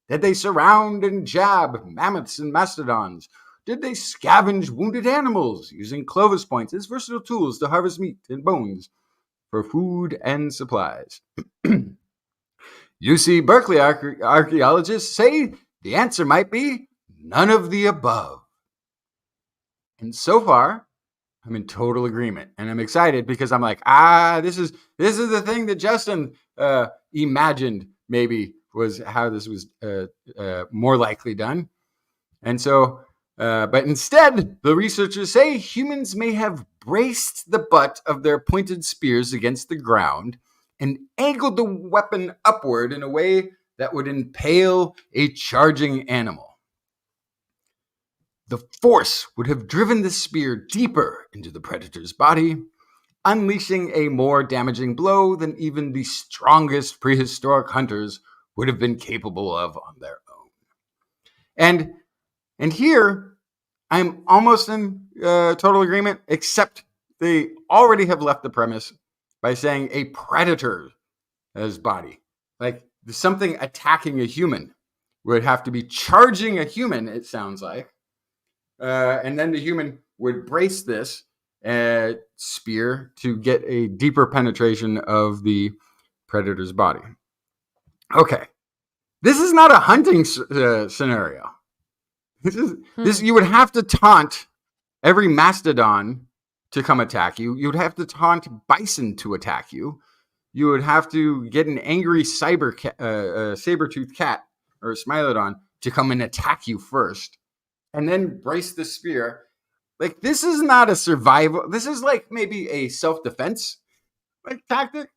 Did they surround and jab mammoths and mastodons? Did they scavenge wounded animals using Clovis points as versatile tools to harvest meat and bones for food and supplies? UC Berkeley archaeologists say the answer might be none of the above. And so far, I'm in total agreement, and I'm excited because I'm like, this is the thing that Justin imagined maybe was how this was more likely done. And so, but instead, the researchers say humans may have braced the butt of their pointed spears against the ground and angled the weapon upward in a way that would impale a charging animal. The force would have driven the spear deeper into the predator's body, unleashing a more damaging blow than even the strongest prehistoric hunters would have been capable of on their own. And here, I'm almost in total agreement, except they already have left the premise by saying a predator's body. Like something attacking a human would have to be charging a human, it sounds like. And then the human would brace this spear to get a deeper penetration of the predator's body. Okay. This is not a hunting scenario. This you would have to taunt every mastodon to come attack you. You would have to taunt bison to attack you. You would have to get an angry saber-toothed cat or a smilodon to come and attack you first, and then brace the spear. Like, this is not a survival. This is like maybe a self-defense tactic.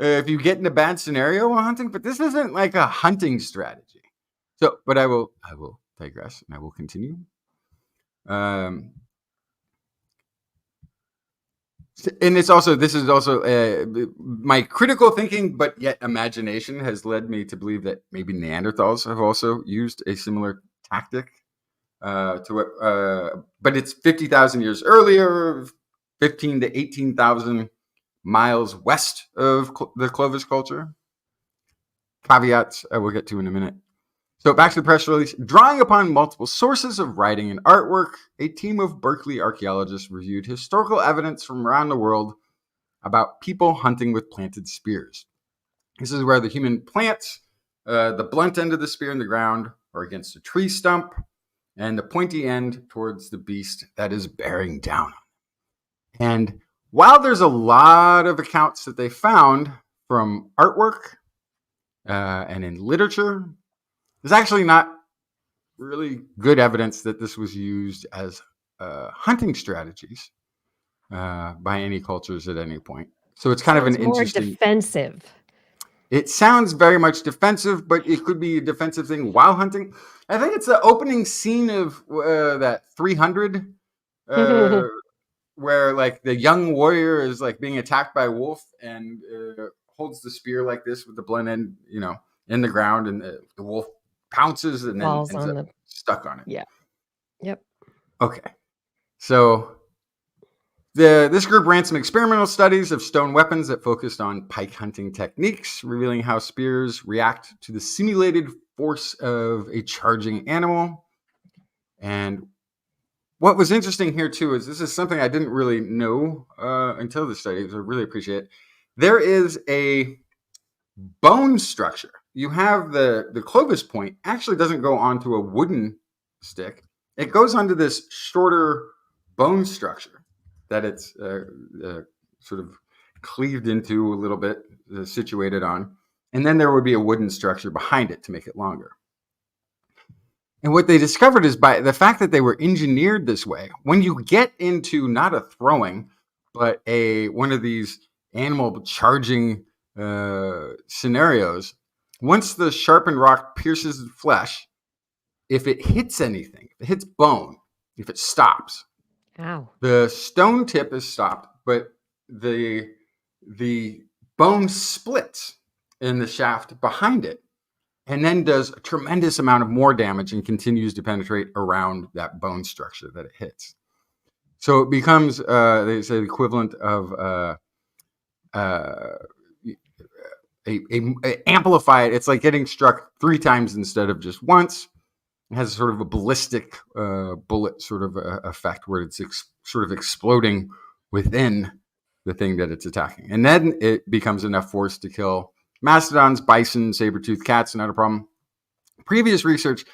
If you get in a bad scenario while hunting, but this isn't like a hunting strategy. So, but I will digress and I will continue. And this is also my critical thinking, but yet imagination has led me to believe that maybe Neanderthals have also used a similar tactic to it. But it's 50,000 years earlier, 15 to 18,000 miles west of the Clovis culture. Caveats I will get to in a minute. So back to the press release. Drawing upon multiple sources of writing and artwork, a team of Berkeley archaeologists reviewed historical evidence from around the world about people hunting with planted spears. This is where the human plants the blunt end of the spear in the ground or against a tree stump, and the pointy end towards the beast that is bearing down. And while there's a lot of accounts that they found from artwork and in literature, there's actually not really good evidence that this was used as hunting strategies by any cultures at any point. So it's kind of an interesting... more defensive. It sounds very much defensive, but it could be a defensive thing while hunting. I think it's the opening scene of that 300, where like the young warrior is like being attacked by a wolf and holds the spear like this with the blunt end, in the ground, and the wolf pounces and then ends up stuck on it. Yeah. Yep. Okay. So this group ran some experimental studies of stone weapons that focused on pike hunting techniques, revealing how spears react to the simulated force of a charging animal. And what was interesting here, too, is this is something I didn't really know until the study, so I really appreciate it. There is a bone structure. You have the Clovis point actually doesn't go onto a wooden stick. It goes onto this shorter bone structure that it's sort of cleaved into a little bit, situated on. And then there would be a wooden structure behind it to make it longer. And what they discovered is by the fact that they were engineered this way, when you get into not a throwing, but one of these animal charging scenarios, once the sharpened rock pierces the flesh, if it hits anything, if it hits bone, if it stops, ow, the stone tip is stopped, but the bone splits in the shaft behind it, and then does a tremendous amount of more damage and continues to penetrate around that bone structure that it hits. So it becomes, they say, the equivalent of amplified. It's like getting struck 3 times instead of just once. It has sort of a ballistic bullet sort of effect where it's sort of exploding within the thing that it's attacking. And then it becomes enough force to kill mastodons, bison, saber-toothed cats, not a problem. Previous research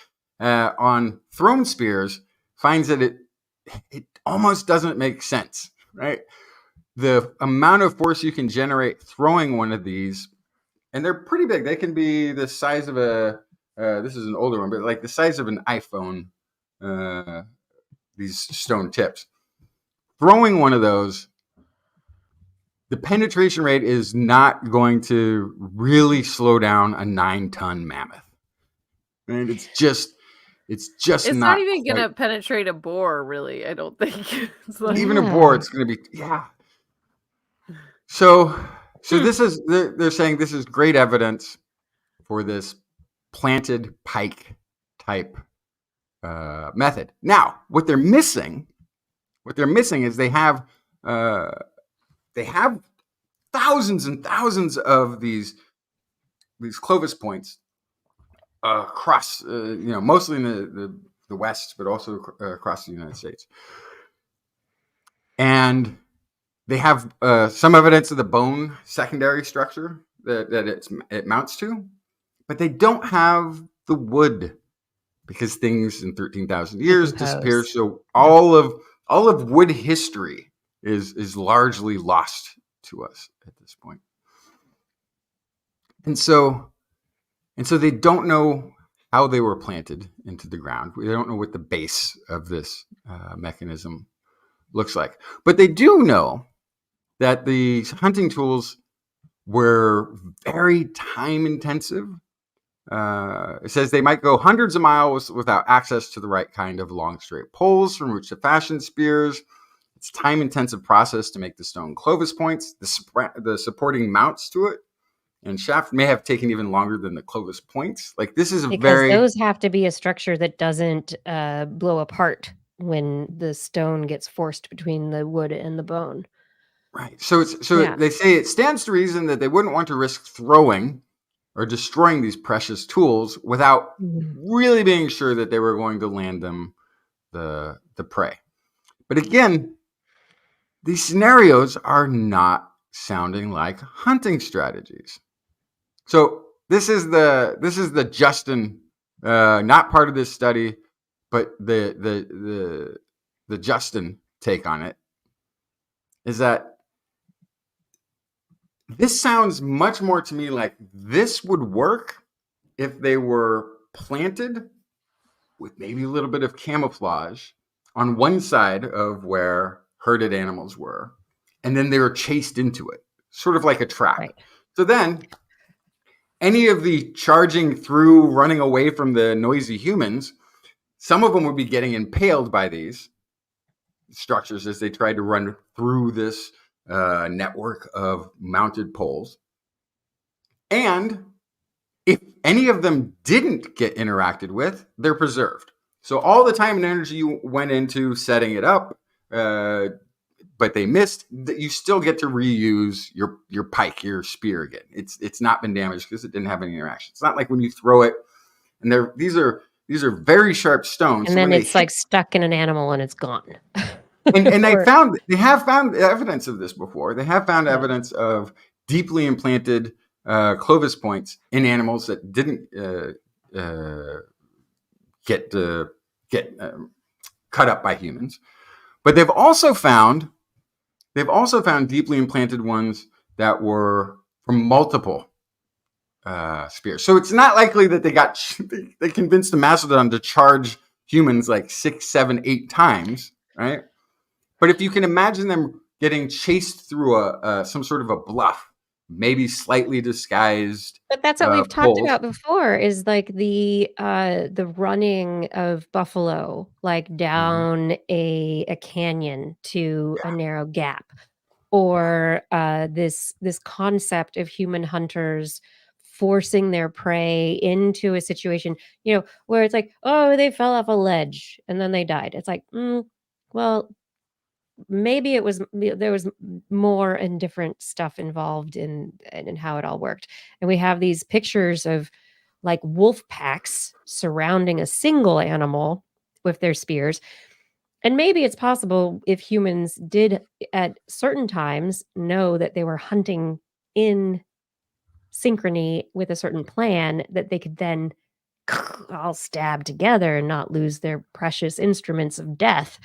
on thrown spears finds that it almost doesn't make sense, right? The amount of force you can generate throwing one of these, and they're pretty big. They can be the size of this is an older one, but like the size of an iPhone, these stone tips. Throwing one of those, the penetration rate is not going to really slow down a 9-ton mammoth. And it's not even going to penetrate a boar, really, I don't think. Even a boar, it's going to be, So this is they're saying this is great evidence for this planted pike type method. Now, what they're missing is they have thousands and thousands of these Clovis points across, mostly in the West, but also across the United States. And they have some evidence of the bone secondary structure that it mounts to, but they don't have the wood because things in 13,000 years disappear. So all of wood history is largely lost to us at this point. And so they don't know how they were planted into the ground. We don't know what the base of this mechanism looks like. But they do know that the hunting tools were very time intensive. It says they might go hundreds of miles without access to the right kind of long straight poles from which to fashion spears. It's a time intensive process to make the stone Clovis points. The supporting mounts to it and shaft may have taken even longer than the Clovis points. Like this is because those have to be a structure that doesn't blow apart when the stone gets forced between the wood and the bone. Right. So they say it stands to reason that they wouldn't want to risk throwing or destroying these precious tools without really being sure that they were going to land them the prey. But again, these scenarios are not sounding like hunting strategies. So this is the Justin, not part of this study, but the Justin take on it is that this sounds much more to me like this would work if they were planted with maybe a little bit of camouflage on one side of where herded animals were, and then they were chased into it, sort of like a trap. Right. So then any of the charging through, running away from the noisy humans, some of them would be getting impaled by these structures as they tried to run through this network of mounted poles. And if any of them didn't get interacted with, they're preserved. So all the time and energy you went into setting it up, but they missed, you still get to reuse your pike, your spear again. It's not been damaged because it didn't have any interaction. It's not like when you throw it, and these are very sharp stones. And then it's like stuck in an animal and it's gone. And they have found evidence of this before. They have found evidence of deeply implanted Clovis points in animals that didn't get cut up by humans. But they've also found deeply implanted ones that were from multiple spears. So it's not likely that they convinced the mastodon to charge humans like 6, 7, 8 times, right? But if you can imagine them getting chased through some sort of a bluff, maybe slightly disguised. But that's what we've talked about before, is like the running of buffalo, like down a canyon to a narrow gap, or this concept of human hunters forcing their prey into a situation, where it's like, oh, they fell off a ledge and then they died. It's like, well, maybe there was more and different stuff involved in how it all worked. And we have these pictures of like wolf packs surrounding a single animal with their spears. And maybe it's possible, if humans did at certain times know that they were hunting in synchrony with a certain plan, that they could then all stab together and not lose their precious instruments of death.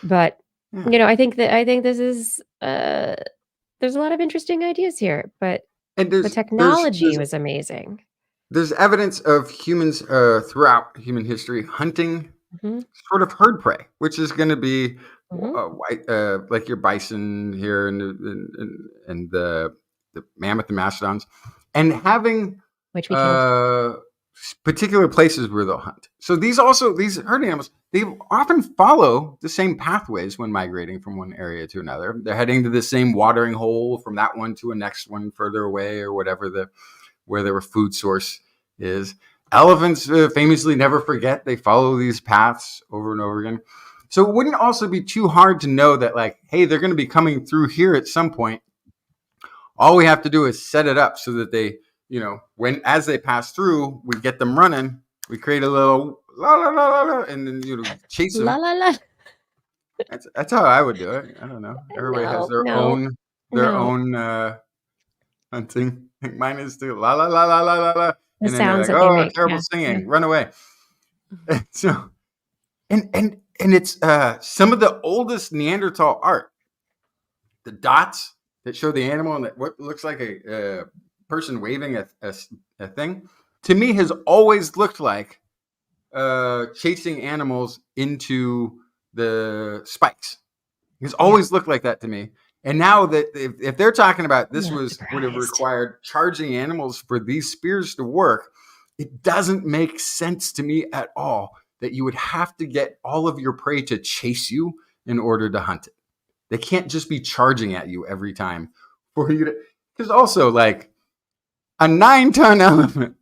But I think this is there's a lot of interesting ideas here, but the technology was amazing. There's evidence of humans throughout human history hunting sort of herd prey, which is going to be like your bison here and the mammoth and mastodons, and having which we killed. particular places where they'll hunt. So these herd animals, they often follow the same pathways when migrating from one area to another. They're heading to the same watering hole from that one to a next one further away, or whatever where their food source is. Elephants famously never forget. They follow these paths over and over again. So it wouldn't also be too hard to know that, like, hey, they're going to be coming through here at some point. All we have to do is set it up so that they, as they pass through, we get them running. We create a little la la la la, la and then chase them. La la la. That's how I would do it. I don't know. Everybody has their own hunting. Mine is too la la la la la la la. The and then sounds they're that like, they make. terrible singing, run away. So, and it's some of the oldest Neanderthal art. The dots that show the animal and what looks like a person waving a thing, to me has always looked like chasing animals into the spikes. It's always looked like that to me. And now that if they're talking about this would have required charging animals for these spears to work, it doesn't make sense to me at all that you would have to get all of your prey to chase you in order to hunt it. They can't just be charging at you every time for you to, because also like a 9-ton elephant.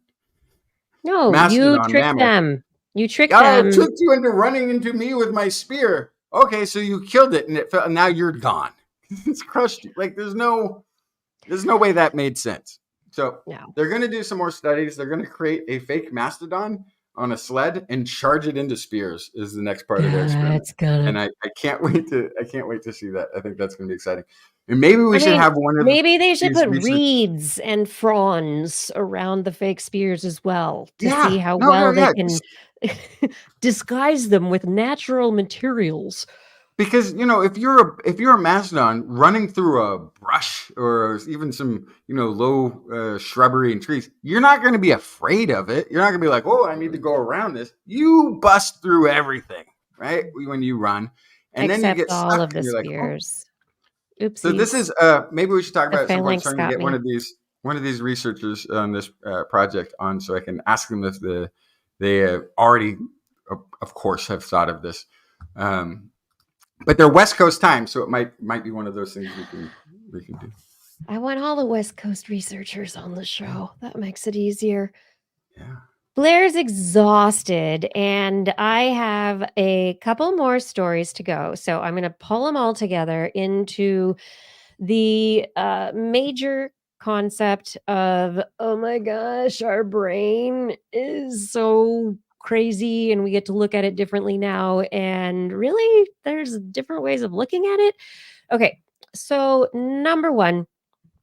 No, you trick them. You trick them. I tricked you into running into me with my spear. Okay, so you killed it and it fell, and now you're gone. It's crushed you. Like there's no way that made sense. So they're going to do some more studies. They're going to create a fake mastodon on a sled and charge it into spears is the next part of their experiment. And I can't wait to see that. I think that's going to be exciting. And maybe we should have one of maybe they should put reeds and fronds around the fake spears as well to see how they can disguise them with natural materials. Because if you're a mastodon running through a brush or even some low shrubbery and trees, you're not going to be afraid of it. You're not going to be like, oh, I need to go around this. You bust through everything, right? When you run, and except then you get all stuck of the spears. Like, so this is maybe we should talk about some point trying to get one of these researchers on this project on, so I can ask them if they already, of course, have thought of this. But they're West Coast time, so it might be one of those things we can do. I want all the West Coast researchers on the show. That makes it easier. Yeah. Blair's exhausted, and I have a couple more stories to go. So I'm going to pull them all together into the major concept of, oh my gosh, our brain is so crazy and we get to look at it differently now. And really, there's different ways of looking at it. Okay, so number one,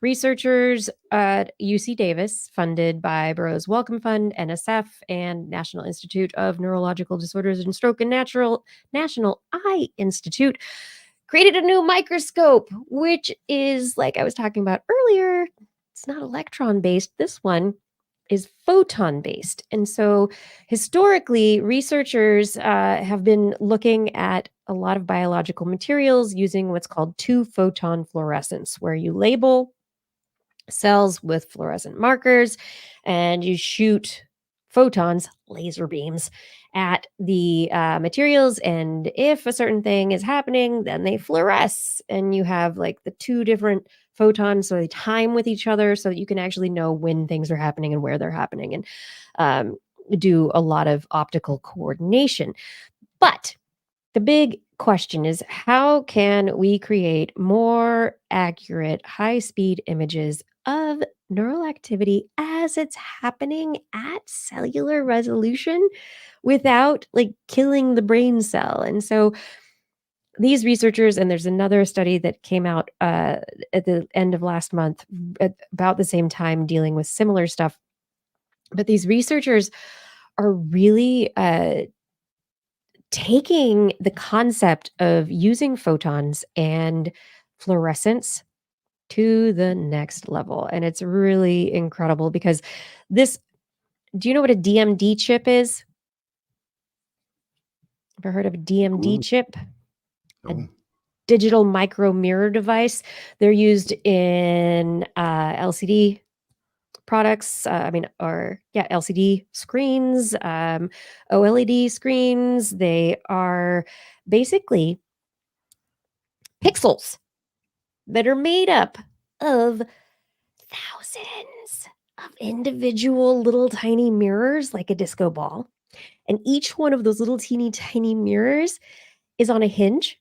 researchers at UC Davis, funded by Burroughs Wellcome Fund, NSF, and National Institute of Neurological Disorders and Stroke and National Eye Institute, created a new microscope, which is, like I was talking about earlier, it's not electron-based. This one is photon-based. And so historically, researchers have been looking at a lot of biological materials using what's called two-photon fluorescence, where you label cells with fluorescent markers and you shoot photons, laser beams, at the materials, and if a certain thing is happening, then they fluoresce, and you have like the two different photons, so they time with each other so that you can actually know when things are happening and where they're happening, and do a lot of optical coordination. But the big question is, how can we create more accurate, high-speed images of neural activity as it's happening at cellular resolution without like killing the brain cell? And so these researchers, and there's another study that came out at the end of last month at about the same time dealing with similar stuff. But these researchers are really taking the concept of using photons and fluorescence to the next level. And it's really incredible because do you know what a DMD chip is? Ever heard of a DMD chip? A digital micro mirror device. They're used in LCD products, LCD screens, OLED screens. They are basically pixels that are made up of thousands of individual little tiny mirrors like a disco ball. And each one of those little teeny tiny mirrors is on a hinge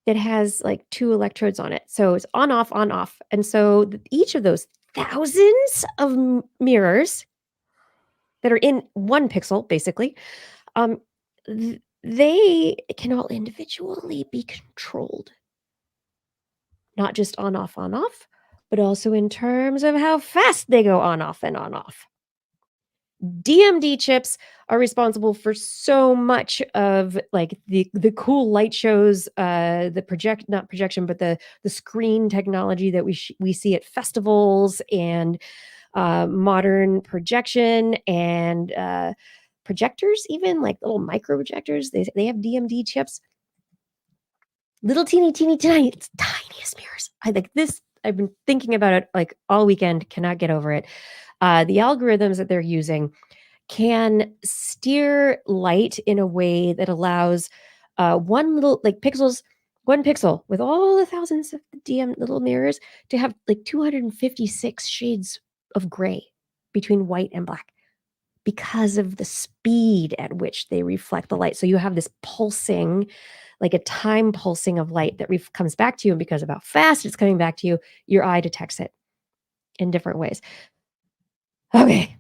that has like 2 electrodes on it. So it's on, off, on, off. And so each of those thousands of mirrors that are in one pixel, basically, they can all individually be controlled. Not just on, off, but also in terms of how fast they go on, off, and on, off. DMD chips are responsible for so much of like the cool light shows, not projection, but the screen technology that we see at festivals, and modern projection and projectors, even like little micro projectors. They have DMD chips. Little teeny tiniest mirrors. I like this. I've been thinking about it like all weekend. Cannot get over it. The algorithms that they're using can steer light in a way that allows one pixel with all the thousands of DM little mirrors to have like 256 shades of gray between white and black because of the speed at which they reflect the light. So you have this pulsing, like a time pulsing of light that comes back to you, and because of how fast it's coming back to you, your eye detects it in different ways. Okay.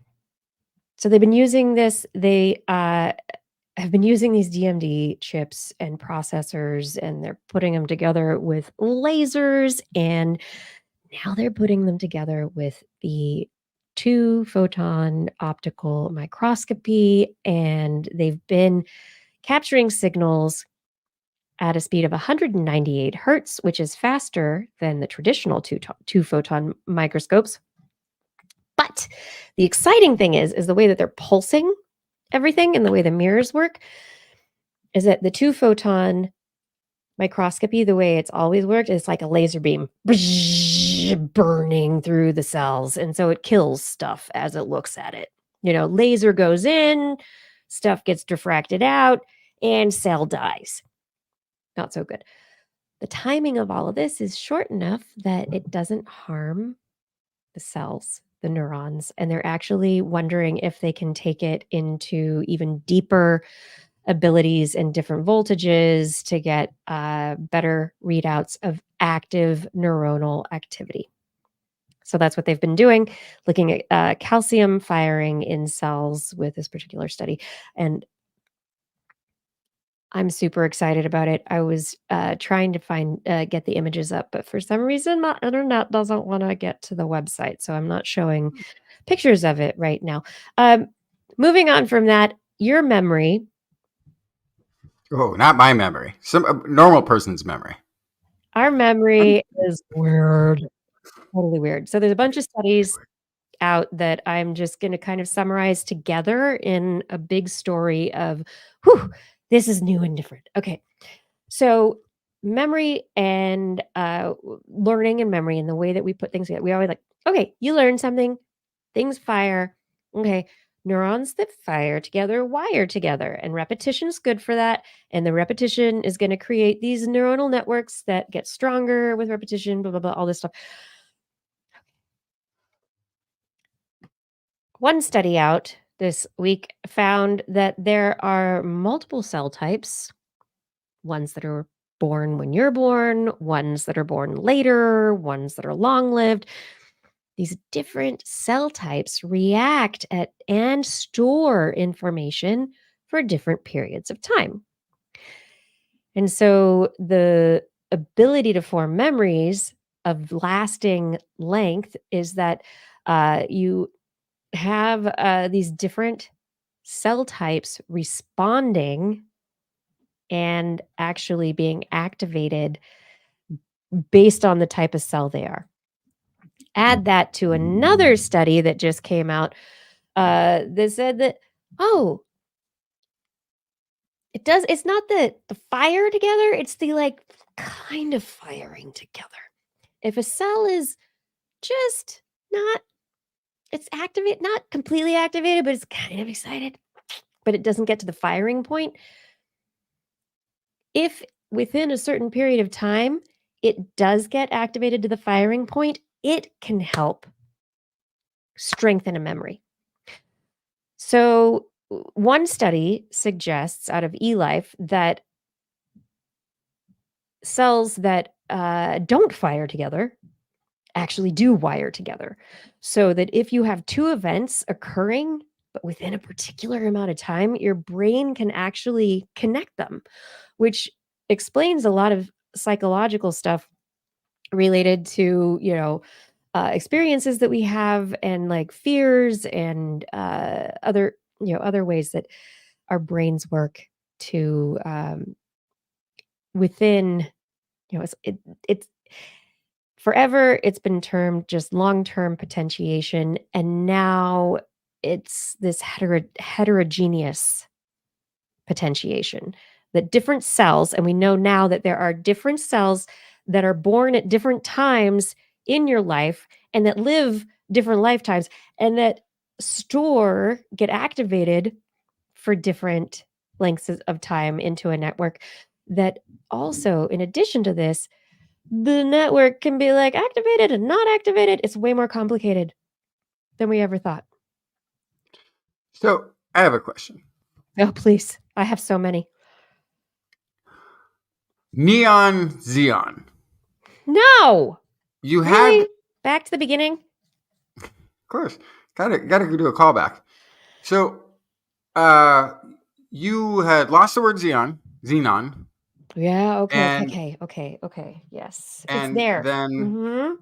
So they've been using this. They have been using these DMD chips and processors, and they're putting them together with lasers, and now they're putting them together with the 2-photon optical microscopy, and they've been capturing signals at a speed of 198 hertz, which is faster than the traditional 2-photon microscopes. But the exciting thing is the way that they're pulsing everything and the way the mirrors work is that the 2-photon microscopy, the way it's always worked, is like a laser beam burning through the cells. And so it kills stuff as it looks at it. Laser goes in, stuff gets diffracted out, and cell dies. Not so good. The timing of all of this is short enough that it doesn't harm the cells, the neurons, and they're actually wondering if they can take it into even deeper abilities and different voltages to get better readouts of active neuronal activity. So that's what they've been doing, looking at calcium firing in cells with this particular study. And I'm super excited about it. I was trying to get the images up, but for some reason, my internet doesn't want to get to the website. So I'm not showing pictures of it right now. Moving on from that, your memory. Oh, not my memory. Some normal person's memory. Our memory is weird. Totally weird. So there's a bunch of studies out that I'm just going to kind of summarize together in a big story of, this is new and different. Okay. So memory and learning and memory and the way that we put things together, we always like, okay, you learn something, things fire. Okay. Neurons that fire together wire together, and repetition is good for that. And the repetition is going to create these neuronal networks that get stronger with repetition, blah, blah, blah, all this stuff. One study out this week found that there are multiple cell types, ones that are born when you're born, ones that are born later, ones that are long-lived. These different cell types react at and store information for different periods of time. And so the ability to form memories of lasting length is that you have these different cell types responding and actually being activated based on the type of cell they are. Add that to another study that just came out that said that, it's not the fire together, it's the like kind of firing together. If a cell is just not it's activated, not completely activated, but it's kind of excited, but it doesn't get to the firing point. If within a certain period of time, it does get activated to the firing point, it can help strengthen a memory. So, one study suggests out of eLife that cells that don't fire together actually do wire together. So that if you have two events occurring, but within a particular amount of time, your brain can actually connect them, which explains a lot of psychological stuff related to, experiences that we have and like fears and other ways that our brains work to within, it's forever it's been termed just long-term potentiation, and now it's this heterogeneous potentiation, that different cells, and we know now that there are different cells that are born at different times in your life and that live different lifetimes and that get activated for different lengths of time into a network, that also, in addition to this, the network can be like activated and not activated. It's way more complicated than we ever thought. So I have a question. Oh, please. I have so many. Neon Xeon. No. You Really? had, Back to the beginning? of course, gotta do a callback. So you had lost the word xenon. Yeah, okay, And- okay. Yes. It's And there. then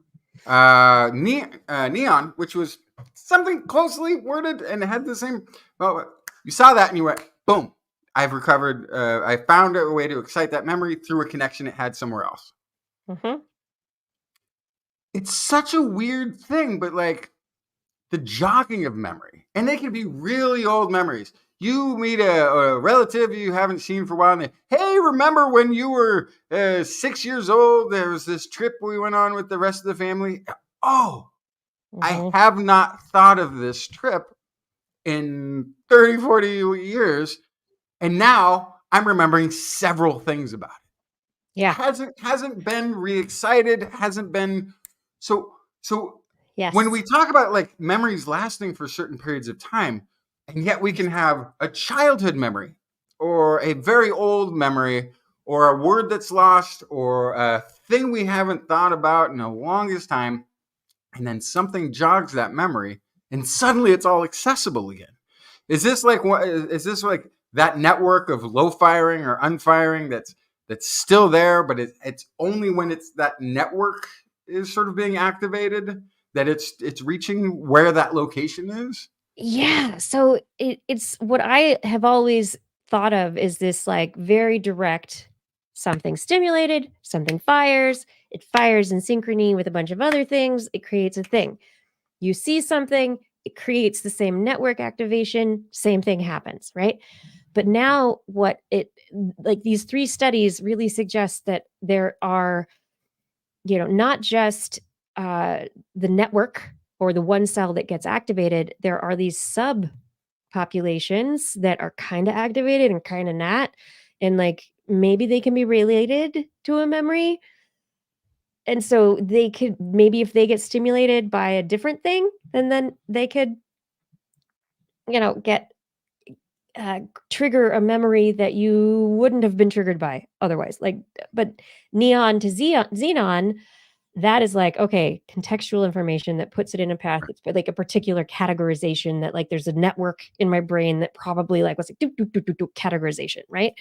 Mhm. neon, which was something closely worded and had the same. Well, you saw that and you went, boom! I've recovered. I found a way to excite that memory through a connection it had somewhere else. Mhm. It's such a weird thing, but like the jogging of memory, and they can be really old memories. You meet a relative you haven't seen for a while, and they, hey, remember when you were 6 years old? There was this trip we went on with the rest of the family. Oh, I Mhm. have not thought of this trip in 30, 40 years, and now I'm remembering several things about it. Yeah. Hasn't been re-excited, hasn't been so Yes. when we talk about like memories lasting for certain periods of time, and yet we can have a childhood memory or a very old memory or a word that's lost or a thing we haven't thought about in the longest time, and then something jogs that memory and suddenly it's all accessible again. Is this like that network of low firing or unfiring that's still there, but it's only when it's that network is sort of being activated that it's reaching where that location is? Yeah. So it's what I have always thought of is this like very direct, something stimulated, something fires, it fires in synchrony with a bunch of other things, it creates a thing. You see something, it creates the same network activation, same thing happens, right? But now what it like these three studies really suggest that there are, not just the network or the one cell that gets activated, there are these sub populations that are kind of activated and kind of not. And like maybe they can be related to a memory. And so they could, maybe if they get stimulated by a different thing, then they could, get trigger a memory that you wouldn't have been triggered by otherwise. Like, but neon to xenon, that is like, okay, contextual information that puts it in a path. It's like a particular categorization that like there's a network in my brain that probably like was like categorization, right?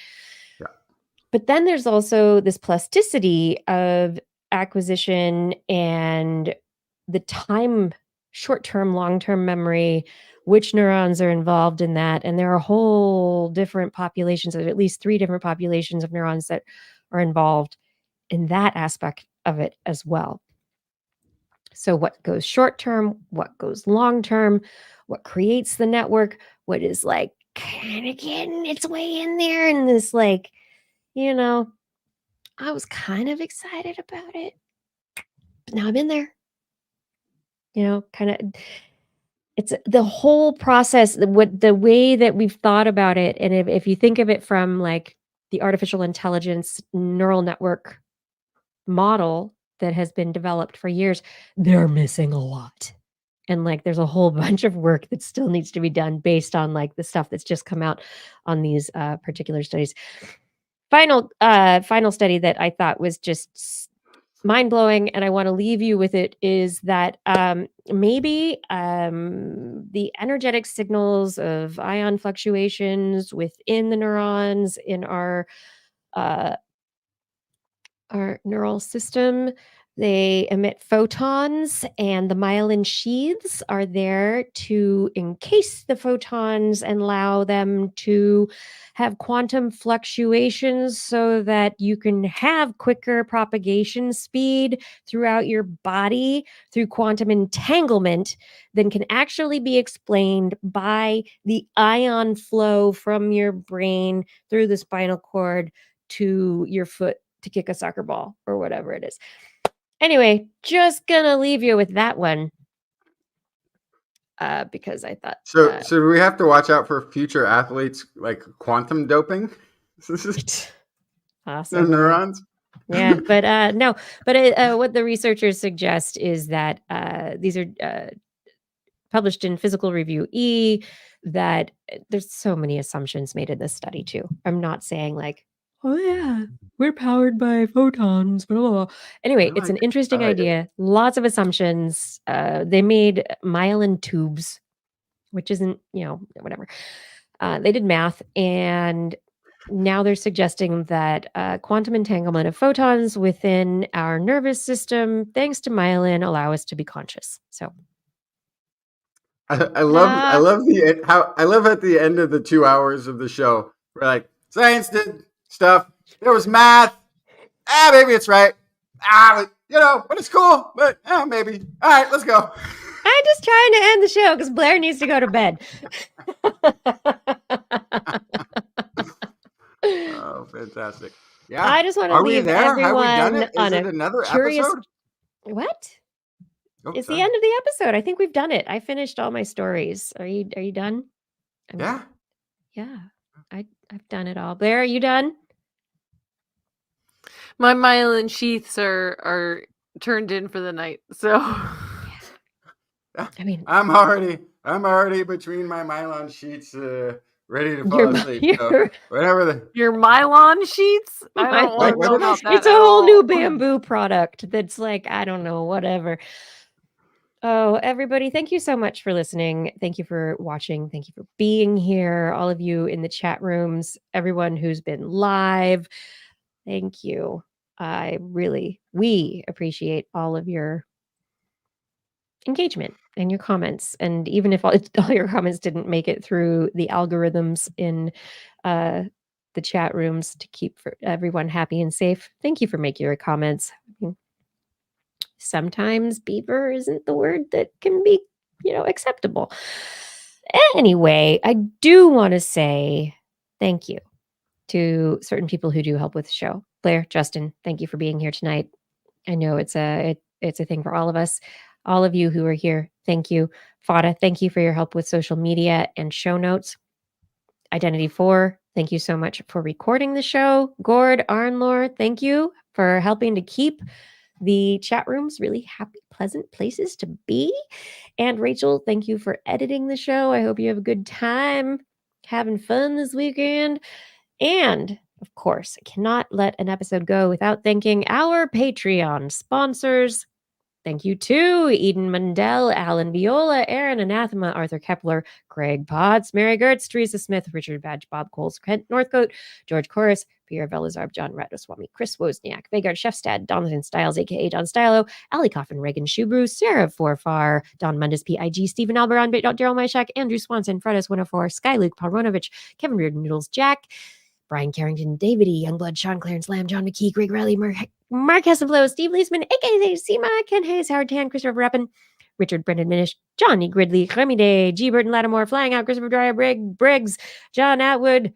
Yeah. But then there's also this plasticity of acquisition and the time, short-term, long-term memory, which neurons are involved in that. And there are whole different populations, at least 3 different populations of neurons that are involved in that aspect of it as well. So what goes short term, what goes long term, what creates the network, what is like kind of getting its way in there, and this like, I was kind of excited about it. But now I'm in there. Kind of It's the whole process, the way that we've thought about it, and if you think of it from, like, the artificial intelligence neural network model that has been developed for years, they're missing a lot. And, like, there's a whole bunch of work that still needs to be done based on, like, the stuff that's just come out on these, particular studies. Final study that I thought was just mind-blowing, and I wanna leave you with it, is that, maybe, the energetic signals of ion fluctuations within the neurons in uh our neural system. They emit photons, and the myelin sheaths are there to encase the photons and allow them to have quantum fluctuations so that you can have quicker propagation speed throughout your body through quantum entanglement than can actually be explained by the ion flow from your brain through the spinal cord to your foot to kick a soccer ball or whatever it is. Anyway, just gonna leave you with that one. Because I thought So do we have to watch out for future athletes like quantum doping? The possibly. neurons? Yeah, but no. But what the researchers suggest is that these are published in Physical Review E, that there's so many assumptions made in this study too. I'm not saying like, oh yeah, we're powered by photons, blah, blah, blah. Anyway, it's an interesting idea. Lots of assumptions. They made myelin tubes, which isn't, whatever. They did math, and now they're suggesting that quantum entanglement of photons within our nervous system, thanks to myelin, allow us to be conscious. So I love at the end of the 2 hours of the show, we're like, science did stuff. There was math. Maybe it's right. But it's cool. But maybe. All right, let's go. I'm just trying to end the show because Blair needs to go to bed. Oh, fantastic. Yeah. I just want to leave everyone Have we done it? on Is it a another curious... episode? What? Oh, it's sorry. the end of the episode. I think we've done it. I finished all my stories. Are you done? Yeah. Yeah. I've done it all. Blair, are you done? My myelin sheaths are turned in for the night. So I mean, I'm already between my myelin sheets, ready to fall asleep. So whatever your myelin sheets? I don't want to know about that. It's a whole new bamboo product that's like, I don't know, whatever. Oh, everybody, thank you so much for listening. Thank you for watching. Thank you for being here. All of you in the chat rooms, everyone who's been live. Thank you. We appreciate all of your engagement and your comments. And even if all your comments didn't make it through the algorithms in the chat rooms to keep everyone happy and safe, thank you for making your comments. Sometimes beaver isn't the word that can be, acceptable. Anyway, I do want to say thank you to certain people who do help with the show. Blair, Justin, thank you for being here tonight. I know it's a thing for all of us. All of you who are here, thank you. Fada, thank you for your help with social media and show notes. Identity 4, thank you so much for recording the show. Gord, Arnlor, thank you for helping to keep the chat rooms really happy, pleasant places to be. And Rachel, thank you for editing the show. I hope you have a good time having fun this weekend. And of course, I cannot let an episode go without thanking our Patreon sponsors. Thank you to Eden Mundell, Alan Viola, Aaron Anathema, Arthur Kepler, Craig Potts, Mary Gertz, Teresa Smith, Richard Badge, Bob Coles, Kent Northcote, George Corris, Pierre Velazarb, John Radoswamy, Chris Wozniak, Vegard Shefstad, Donathan Styles, aka Don Stylo, Ali Coffin, Reagan Shubru, Sarah Forfar, Don Mundus, PIG, Stephen Alberon, Daryl Myshak, Andrew Swanson, Fredas 104, Sky Luke, Paronovich, Kevin Reardon, Noodles, Jack, Brian Carrington, David E., Youngblood, Sean Clarence Lamb, John McKee, Greg Riley, Mark Hessenblow, Steve Leisman, aka Seema, Ken Hayes, Howard Tan, Christopher Rappin, Richard Brendan Minish, Johnny Gridley, Remy Day, G. Burton Lattimore, Flying Out, Christopher Dwyer, Briggs, John Atwood,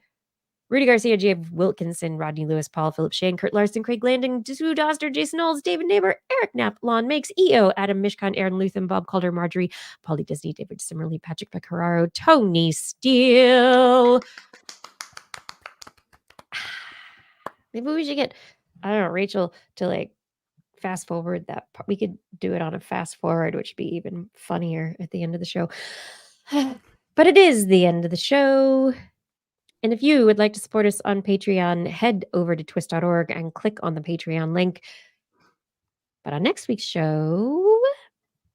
Rudy Garcia, J. Wilkinson, Rodney Lewis, Paul Philip Shane, Kurt Larson, Craig Landing, Sue Doster, Jason Knowles, David Neighbor, Eric Knapp, Lon Makes, EO, Adam Mishkan, Aaron Lutham, Bob Calder, Marjorie, Polly Disney, David Simmerly, Patrick Pecoraro, Tony Steele. Maybe we should get, I don't know, Rachel to like fast forward that part. We could do it on a fast forward, which would be even funnier at the end of the show. But it is the end of the show. And if you would like to support us on Patreon, head over to twist.org and click on the Patreon link. But on next week's show,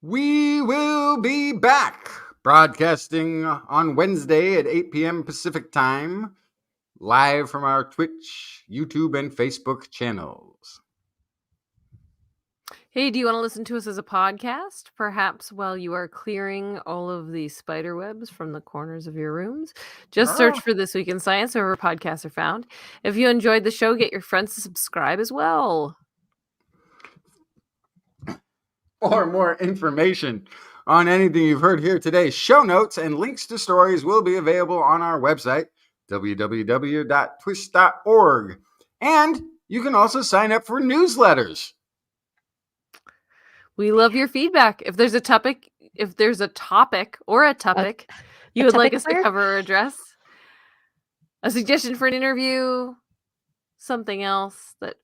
we will be back broadcasting on Wednesday at 8 p.m. Pacific time, live from our Twitch, YouTube, and Facebook channels. Hey, do you want to listen to us as a podcast? Perhaps while you are clearing all of the spider webs from the corners of your rooms? Just search for This Week in Science wherever podcasts are found. If you enjoyed the show, get your friends to subscribe as well. For more information on anything you've heard here today, show notes and links to stories will be available on our website, www.twist.org. And you can also sign up for newsletters. We love your feedback. If there's a topic you would like us to cover or address, a suggestion for an interview, something else that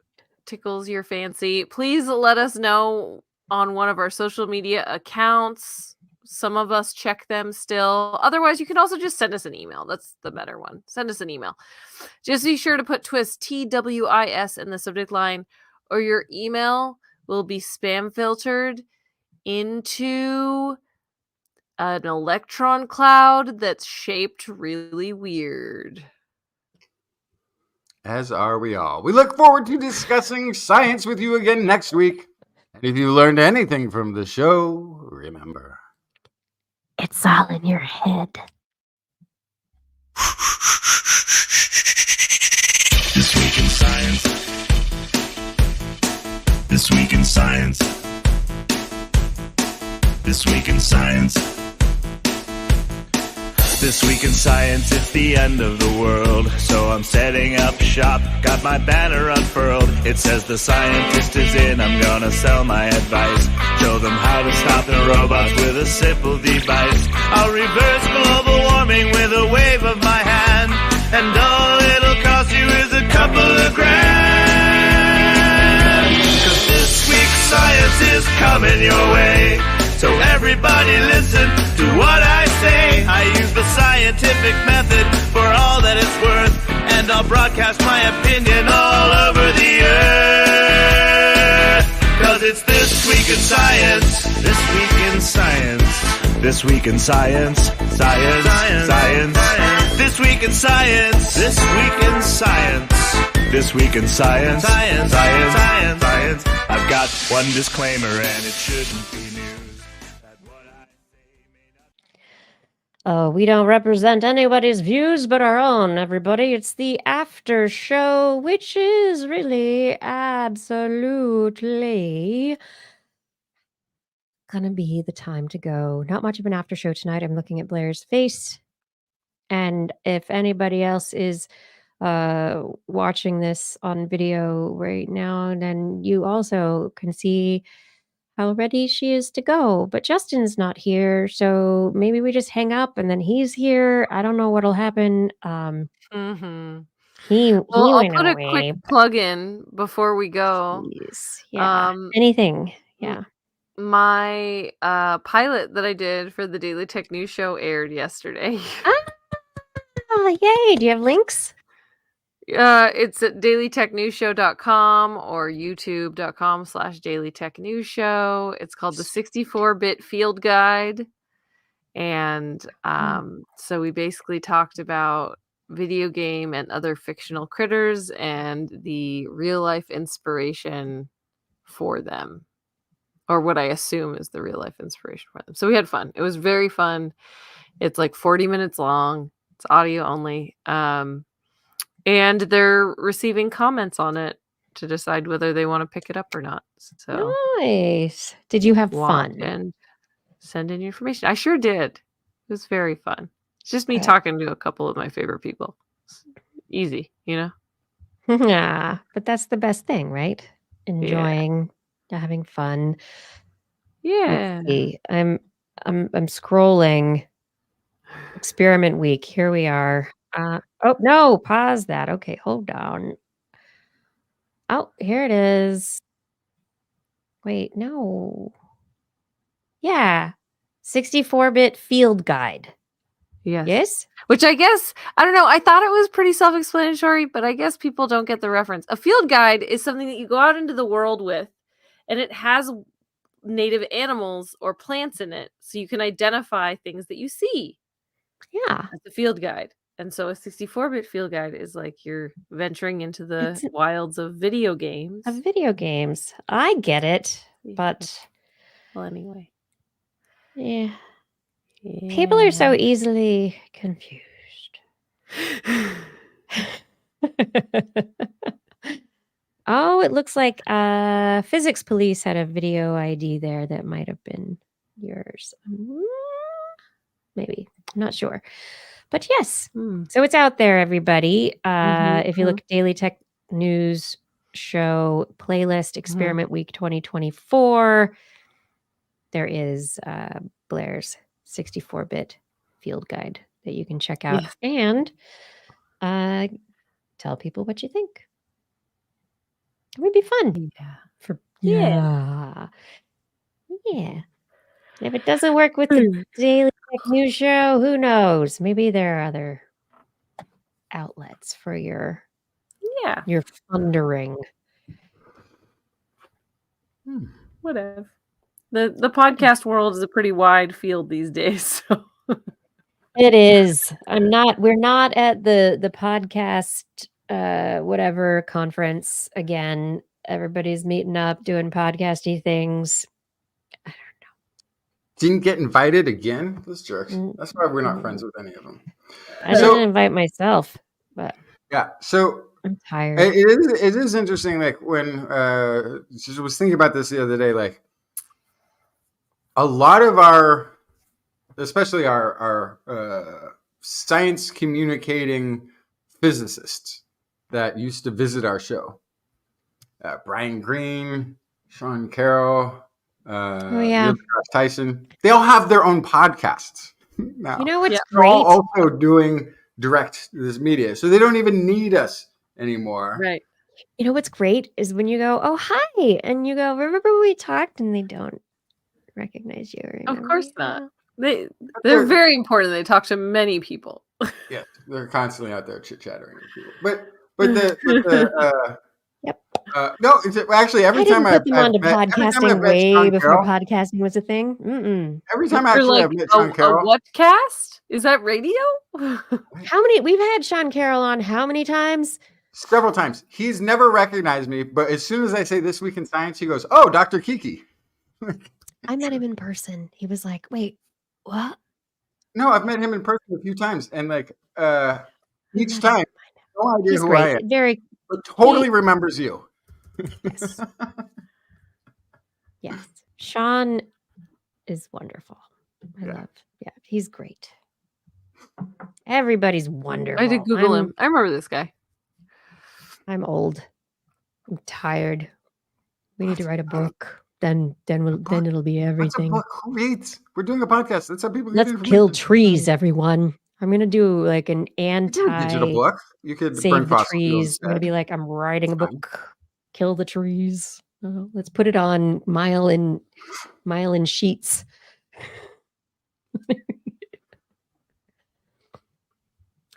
tickles your fancy, please let us know on one of our social media accounts. Some of us check them still. Otherwise, you can also just send us an email. That's the better one. Send us an email. Just be sure to put TWIS, TWIS, in the subject line, or your email will be spam filtered into an electron cloud that's shaped really weird. As are we all. We look forward to discussing science with you again next week. And if you learned anything from the show, remember, it's all in your head. This Week in Science. This Week in Science. This Week in Science. This Week in Science, it's the end of the world. So I'm setting up shop, got my banner unfurled. It says the scientist is in, I'm gonna sell my advice. Show them how to stop the robots with a simple device. I'll reverse global warming with a wave of my hand. And all it'll cost you is a couple of grand. 'Cause this week's science is coming your way. So everybody listen to what I say. I use the scientific method for all that it's worth. And I'll broadcast my opinion all over the earth. 'Cause it's This Week in Science. This Week in Science. This Week in Science. Science. Science. Science. This Week in Science. This Week in Science. This Week in Science. Science. Science. Science. Science. I've got one disclaimer and it shouldn't be news. We don't represent anybody's views but our own, everybody. It's the after show, which is really absolutely gonna be the time to go. Not much of an after show tonight. I'm looking at Blair's face. And if anybody else is watching this on video right now, then you also can see how ready she is to go. But Justin's not here, so maybe we just hang up and then he's here. I don't know what'll happen. I'll Went put a away, quick plug in before we go. please. Yeah. Anything. Yeah. My pilot that I did for the Daily Tech News Show aired yesterday. Yay. Do you have links? It's at dailytechnewsshow.com or youtube.com/dailytechnewsshow. It's called the 64-bit field guide. And so we basically talked about video game and other fictional critters and the real life inspiration for them, or what I assume is the real life inspiration for them. So we had fun. It was very fun. It's like 40 minutes long. It's audio only. And they're receiving comments on it to decide whether they want to pick it up or not. So nice. Did you have fun? And send in your information. I sure did. It was very fun. It's just me talking to a couple of my favorite people. easy, you know? Yeah, but that's the best thing, right? Enjoying, having fun. Yeah. Let's see. I'm scrolling. Experiment week. Here we are. Oh no, pause that. Okay, hold on. Oh, here it is. Wait, no. Yeah. 64-bit field guide. Yes. Yes? Which I guess, I don't know, I thought it was pretty self-explanatory, but I guess people don't get the reference. A field guide is something that you go out into the world with, and it has native animals or plants in it, so you can identify things that you see. Yeah. That's a field guide. And so a 64-bit field guide is like you're venturing into the It's wilds of video games. of video games. I get it, Yeah. but Well, anyway. yeah. People are so easily confused. Oh, it looks like physics police had a video ID there that might have been yours. Maybe. I'm not sure. But yes. So it's out there, everybody. If you look at Daily Tech News Show playlist Experiment Week 2024, there is Blair's 64-bit field guide that you can check out and tell people what you think. It would be fun. Yeah. Yeah. If it doesn't work with the Daily Tech News Show, who knows? Maybe there are other outlets for your thundering. Whatever. The podcast world is a pretty wide field these days. So. It is. We're not at the podcast whatever conference again. Everybody's meeting up, doing podcasty things. I don't know. Didn't get invited again? Those jerks. That's why we're not friends with any of them. I didn't invite myself, but yeah. So I'm tired. It is interesting. Like when I was thinking about this the other day, like a lot of our, especially our science communicating physicists that used to visit our show, Brian Greene, Sean Carroll, Neil deGrasse Tyson, they all have their own podcasts now. You know what's They're great? all also doing direct this media, so they don't even need us anymore. Right. You know what's great is when you go, "Oh, hi," and you go, "Remember when we talked?" and they don't recognize you. Of course not. They're very important. They talk to many people. Yeah, they're constantly out there chit-chattering with people. But no, actually every time I put them onto podcasting way before podcasting was a thing. Every time actually I've met Sean Carroll. A what cast? Is that radio? How many? We've had Sean Carroll on how many times? Several times. He's never recognized me, but as soon as I say This Week in Science, he goes, "Oh, Dr. Kiki." I met him in person. He was like, "Wait, what?" No, I've met him in person a few times, and like each time, no idea who I am. But totally remembers you. Yes. Yes. Sean is wonderful. I love. Yeah, he's great. Everybody's wonderful. I did Google him. I remember this guy. I'm old. I'm tired. We need to write a book. Then it'll be everything. What's a book? Who reads? We're doing a podcast. That's how people get information. Let's kill trees, everyone. I'm gonna do like an digital book. You could save the trees. I'm gonna be like, I'm writing a book. Kill the trees. Let's put it on mile in sheets.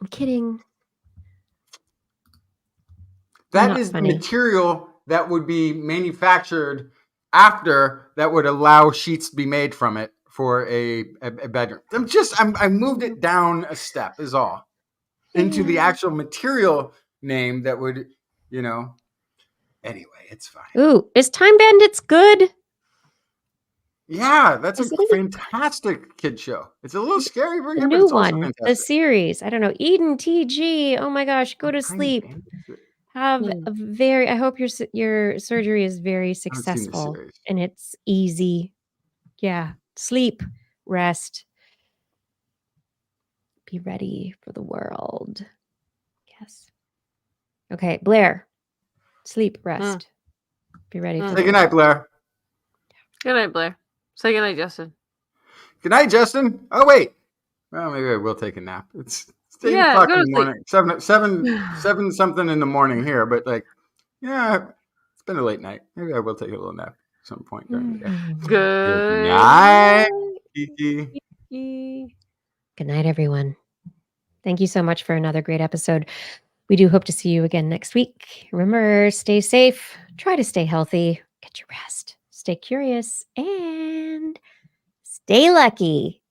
I'm kidding. That is the material that would be manufactured after that would allow sheets to be made from it for a bedroom. I moved it down a step is all into the actual material name that would, anyway, it's fine. Ooh, is Time Bandits good? Yeah, that's a fantastic kid show. It's a little scary, the new one, the series. I don't know. Eden TG. Oh my gosh, go to sleep. Have a I hope your surgery is very successful and it's easy. Yeah, sleep, rest, be ready for the world. Yes. Okay, Blair, sleep, rest. Be ready for Say the goodnight, world. Blair. Good night, Blair. Say good night, Justin. Good night, Justin. Oh, wait. Well, maybe I will take a nap. It's 8 Yeah, o'clock go in to the sleep. morning. Seven something in the morning here, but like, yeah, it's been a late night. Maybe I will take a little nap at some point during the day. Good night, Kiki. Good night, everyone. Thank you so much for another great episode. We do hope to see you again next week. Remember, stay safe, try to stay healthy, get your rest, stay curious, and stay lucky.